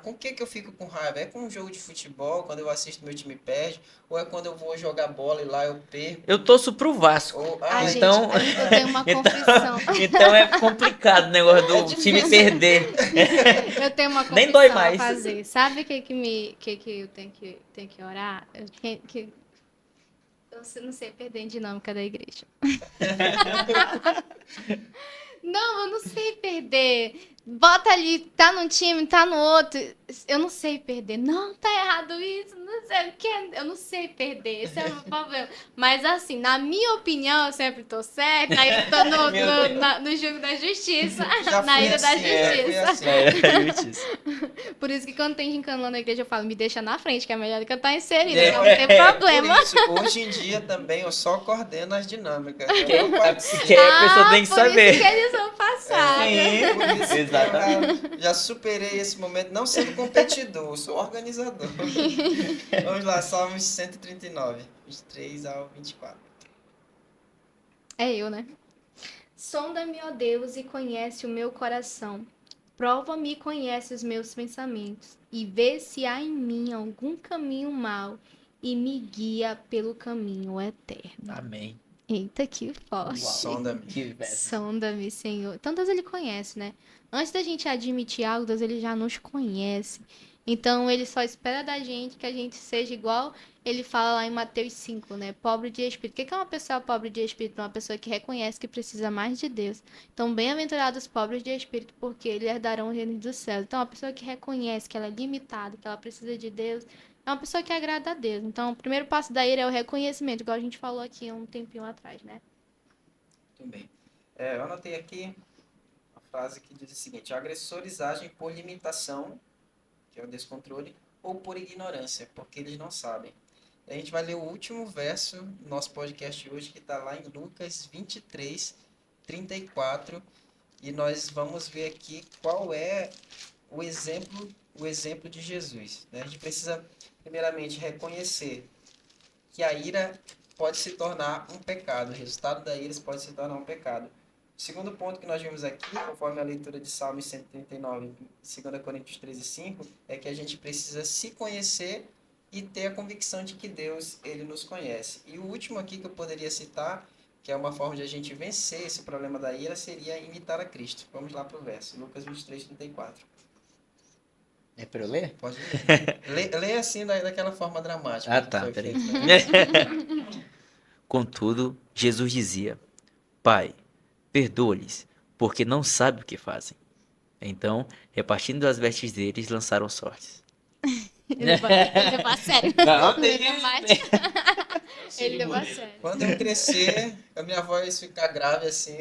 [SPEAKER 1] Com o que eu fico com raiva? É com um jogo de futebol, quando eu assisto meu time perde? Ou é quando eu vou jogar bola e lá eu perco?
[SPEAKER 2] Eu torço pro Vasco. Então,
[SPEAKER 3] gente, eu tenho uma confissão.
[SPEAKER 2] Então é complicado o negócio do time perder.
[SPEAKER 3] Eu tenho uma confissão
[SPEAKER 2] Nem dói mais.
[SPEAKER 3] a fazer. Sabe o que eu tenho que orar? Eu não sei perder em dinâmica da igreja. Não, eu não sei perder bota ali, tá num time, tá no outro. Eu não sei perder. Não, tá errado isso, não sei o que. Eu não sei perder, esse é o meu problema. Mas assim, na minha opinião, eu sempre tô certa. Aí eu tô
[SPEAKER 2] Meu Deus.
[SPEAKER 3] no jogo da justiça,
[SPEAKER 1] Já
[SPEAKER 3] na
[SPEAKER 1] fui
[SPEAKER 3] ira da
[SPEAKER 1] assim, já fui
[SPEAKER 3] justiça.
[SPEAKER 1] assim.
[SPEAKER 2] Justiça.
[SPEAKER 3] Por isso que quando tem gincana lá na igreja, eu falo, me deixa na frente, que é melhor do que eu estar inserida,
[SPEAKER 2] É,
[SPEAKER 3] pra não ter problema.
[SPEAKER 1] Por isso, hoje em dia também eu só coordeno as dinâmicas. Eu não participo.
[SPEAKER 2] Porque a pessoa tem que
[SPEAKER 3] Por isso
[SPEAKER 2] saber.
[SPEAKER 3] que eles vão passar.
[SPEAKER 2] Sim,
[SPEAKER 1] Por isso que
[SPEAKER 2] exatamente.
[SPEAKER 1] eu já superei esse momento, não sendo competidor, sou organizador. Vamos lá, Salmos 139, 23 ao 24.
[SPEAKER 3] É eu, né? Sonda-me, ó Deus, e conhece o meu coração. Prova-me e conhece os meus pensamentos. E vê se há em mim algum caminho mau e me guia pelo caminho eterno.
[SPEAKER 2] Amém.
[SPEAKER 3] Eita, que forte.
[SPEAKER 1] Sonda-me.
[SPEAKER 2] Que verso.
[SPEAKER 3] Sonda-me, Senhor. Então Deus ele conhece, né? Antes da gente admitir algo, Deus ele já nos conhece. Então ele só espera da gente que a gente seja igual ele fala lá em Mateus 5, né? Pobre de espírito. O que é uma pessoa pobre de espírito? Uma pessoa que reconhece que precisa mais de Deus. Então, bem-aventurados os pobres de espírito, porque eles herdarão o reino dos céus. Então, uma pessoa que reconhece que ela é limitada, que ela precisa de Deus, é uma pessoa que agrada a Deus. Então, o primeiro passo da ira é o reconhecimento, igual a gente falou aqui um tempinho atrás, né?
[SPEAKER 1] Muito bem. Eu anotei aqui uma frase que diz o seguinte: agressores agem por limitação, que é o descontrole, ou por ignorância, porque eles não sabem. A gente vai ler o último verso do nosso podcast hoje, que está lá em Lucas 23, 34, e nós vamos ver aqui qual é o exemplo de Jesus, né? A gente precisa, primeiramente, reconhecer que a ira pode se tornar um pecado, o resultado da ira pode se tornar um pecado. O segundo ponto que nós vimos aqui, conforme a leitura de Salmos 139, 2 Coríntios 13, 5, é que a gente precisa se conhecer e ter a convicção de que Deus, ele nos conhece. E o último aqui que eu poderia citar, que é uma forma de a gente vencer esse problema da ira, seria imitar a Cristo. Vamos lá para o verso, Lucas 23, 34.
[SPEAKER 2] É pra eu ler?
[SPEAKER 1] Pode ler. Lê assim daquela forma dramática
[SPEAKER 2] Ah,
[SPEAKER 1] que
[SPEAKER 2] tá,
[SPEAKER 1] foi
[SPEAKER 2] peraí.
[SPEAKER 1] feito, né?
[SPEAKER 2] Contudo, Jesus dizia: Pai, perdoa-lhes, porque não sabem o que fazem. Então, repartindo as vestes deles, lançaram sortes.
[SPEAKER 3] Ele levou a sério.
[SPEAKER 2] Não, tem
[SPEAKER 3] Ele não bate. Ele levou a sério.
[SPEAKER 1] Quando eu crescer, a minha voz ficar grave assim,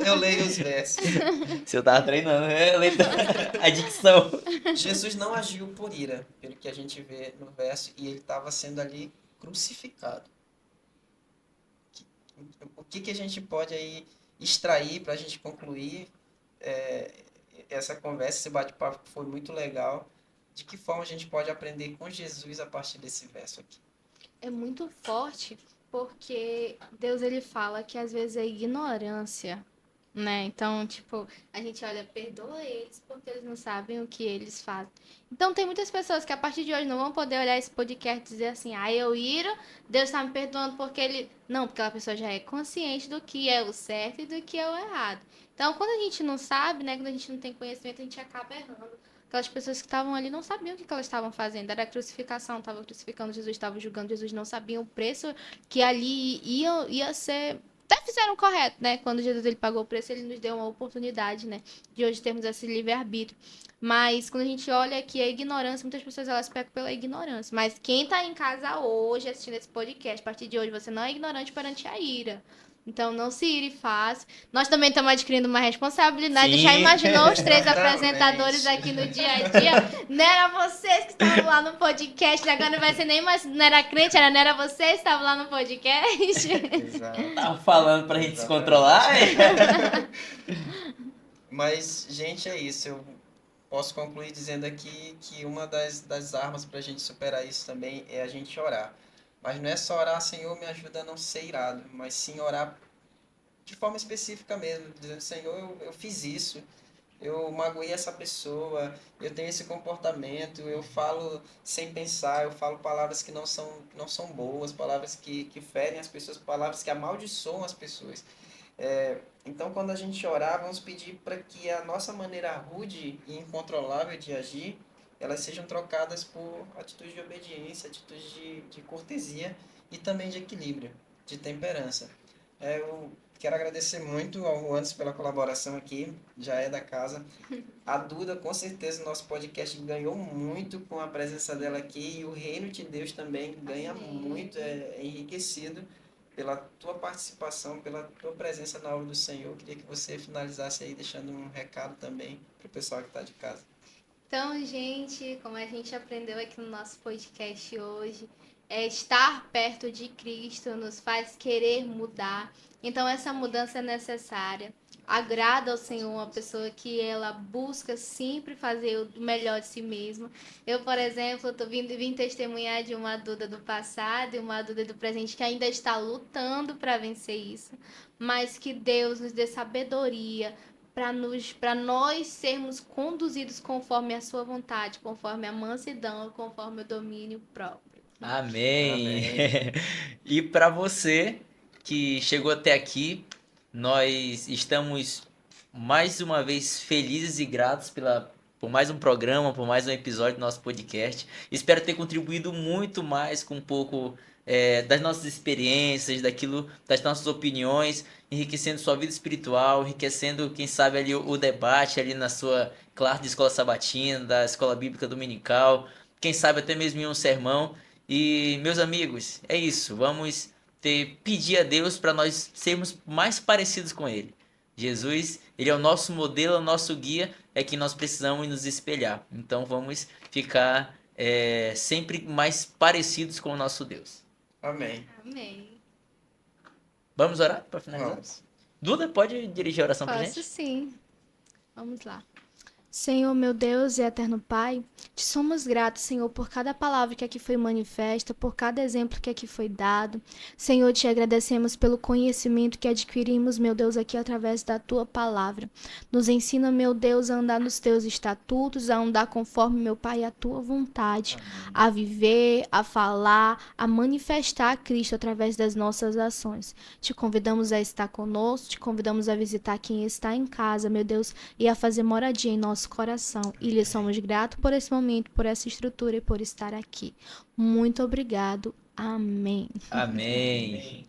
[SPEAKER 1] eu leio os versos.
[SPEAKER 2] Se eu tava treinando, eu leio a dicção.
[SPEAKER 1] Jesus não agiu por ira, pelo que a gente vê no verso, e ele estava sendo ali crucificado. O que a gente pode aí extrair para a gente concluir essa conversa, esse bate-papo que foi muito legal? De que forma a gente pode aprender com Jesus a partir desse verso aqui?
[SPEAKER 3] É muito forte porque Deus ele fala que às vezes é ignorância, né? Então, tipo, a gente olha, perdoa eles porque eles não sabem o que eles fazem. Então, tem muitas pessoas que a partir de hoje não vão poder olhar esse podcast e dizer assim, ah, eu iro, Deus está me perdoando porque ele. Não, porque a pessoa já é consciente do que é o certo e do que é o errado. Então, quando a gente não sabe, né? Quando a gente não tem conhecimento, a gente acaba errando. Aquelas pessoas que estavam ali não sabiam o que elas estavam fazendo. Era a crucificação, estavam crucificando Jesus, estavam julgando Jesus, não sabiam o preço que ali ia ser. Até fizeram o correto, né? Quando Jesus ele pagou o preço, ele nos deu uma oportunidade, né? De hoje termos esse livre-arbítrio. Mas quando a gente olha aqui a ignorância, muitas pessoas elas pecam pela ignorância. Mas quem tá em casa hoje assistindo esse podcast, a partir de hoje, você não é ignorante perante a ira. Então não se ire fácil. Nós também estamos adquirindo uma responsabilidade.
[SPEAKER 2] Sim.
[SPEAKER 3] Já imaginou os três
[SPEAKER 1] Exatamente.
[SPEAKER 3] apresentadores aqui no dia a dia? Não era vocês que estavam lá no podcast, agora não vai ser nem mais. Não era crente, não era vocês que estavam lá no podcast.
[SPEAKER 1] Exato.
[SPEAKER 2] Tava falando pra gente se
[SPEAKER 1] Exatamente.
[SPEAKER 2] controlar?
[SPEAKER 1] Mas, gente, é isso. Eu posso concluir dizendo aqui que uma das armas para a gente superar isso também é a gente orar. Mas não é só orar, Senhor, me ajuda a não ser irado, mas sim orar de forma específica mesmo, dizendo, Senhor, eu fiz isso, eu magoei essa pessoa, eu tenho esse comportamento, eu falo sem pensar, eu falo palavras que não são boas, palavras que ferem as pessoas, palavras que amaldiçoam as pessoas. Então, quando a gente orar, vamos pedir para que a nossa maneira rude e incontrolável de agir, elas sejam trocadas por atitudes de obediência, atitudes de cortesia e também de equilíbrio, de temperança. Quero agradecer muito ao Anderson pela colaboração aqui, já é da casa. A Duda, com certeza, nosso podcast ganhou muito com a presença dela aqui e o Reino de Deus também ganha muito, é enriquecido pela tua participação, pela tua presença na obra do Senhor. Queria que você finalizasse aí deixando um recado também para o pessoal que está de casa.
[SPEAKER 3] Então, gente, como a gente aprendeu aqui no nosso podcast hoje, estar perto de Cristo nos faz querer mudar. Então, essa mudança é necessária. Agrada ao Senhor uma pessoa que ela busca sempre fazer o melhor de si mesma. Eu, por exemplo, vim testemunhar de uma Duda do passado e uma Duda do presente que ainda está lutando para vencer isso. Mas que Deus nos dê sabedoria para nós sermos conduzidos conforme a sua vontade, conforme a mansidão, conforme o domínio próprio.
[SPEAKER 2] Amém.
[SPEAKER 1] Amém.
[SPEAKER 2] E para você que chegou até aqui, nós estamos mais uma vez felizes e gratos por mais um programa, por mais um episódio do nosso podcast. Espero ter contribuído muito mais com um pouco das nossas experiências, das nossas opiniões, enriquecendo sua vida espiritual, enriquecendo, quem sabe, ali o debate ali na sua classe de escola sabatina, da escola bíblica dominical, quem sabe até mesmo em um sermão. E, meus amigos, é isso. Vamos pedir a Deus para nós sermos mais parecidos com Ele. Jesus, Ele é o nosso modelo, é o nosso guia, é que nós precisamos nos espelhar. Então vamos ficar sempre mais parecidos com o nosso Deus.
[SPEAKER 1] Amém.
[SPEAKER 3] Amém.
[SPEAKER 2] Vamos orar para finalizar?
[SPEAKER 1] Vamos.
[SPEAKER 2] Duda, pode dirigir a oração para
[SPEAKER 3] Posso
[SPEAKER 2] gente?
[SPEAKER 3] sim. Vamos lá. Senhor, meu Deus e eterno Pai, te somos gratos, Senhor, por cada palavra que aqui foi manifesta, por cada exemplo que aqui foi dado. Senhor, te agradecemos pelo conhecimento que adquirimos, meu Deus, aqui através da tua palavra. Nos ensina, meu Deus, a andar nos teus estatutos, a andar conforme, meu Pai, a tua vontade, a viver, a falar, a manifestar a Cristo através das nossas ações. Te convidamos a estar conosco, te convidamos a visitar quem está em casa, meu Deus, e a fazer moradia em nosso coração. E lhe somos gratos por esse momento, por essa estrutura e por estar aqui. Muito obrigado. Amém.
[SPEAKER 2] Amém.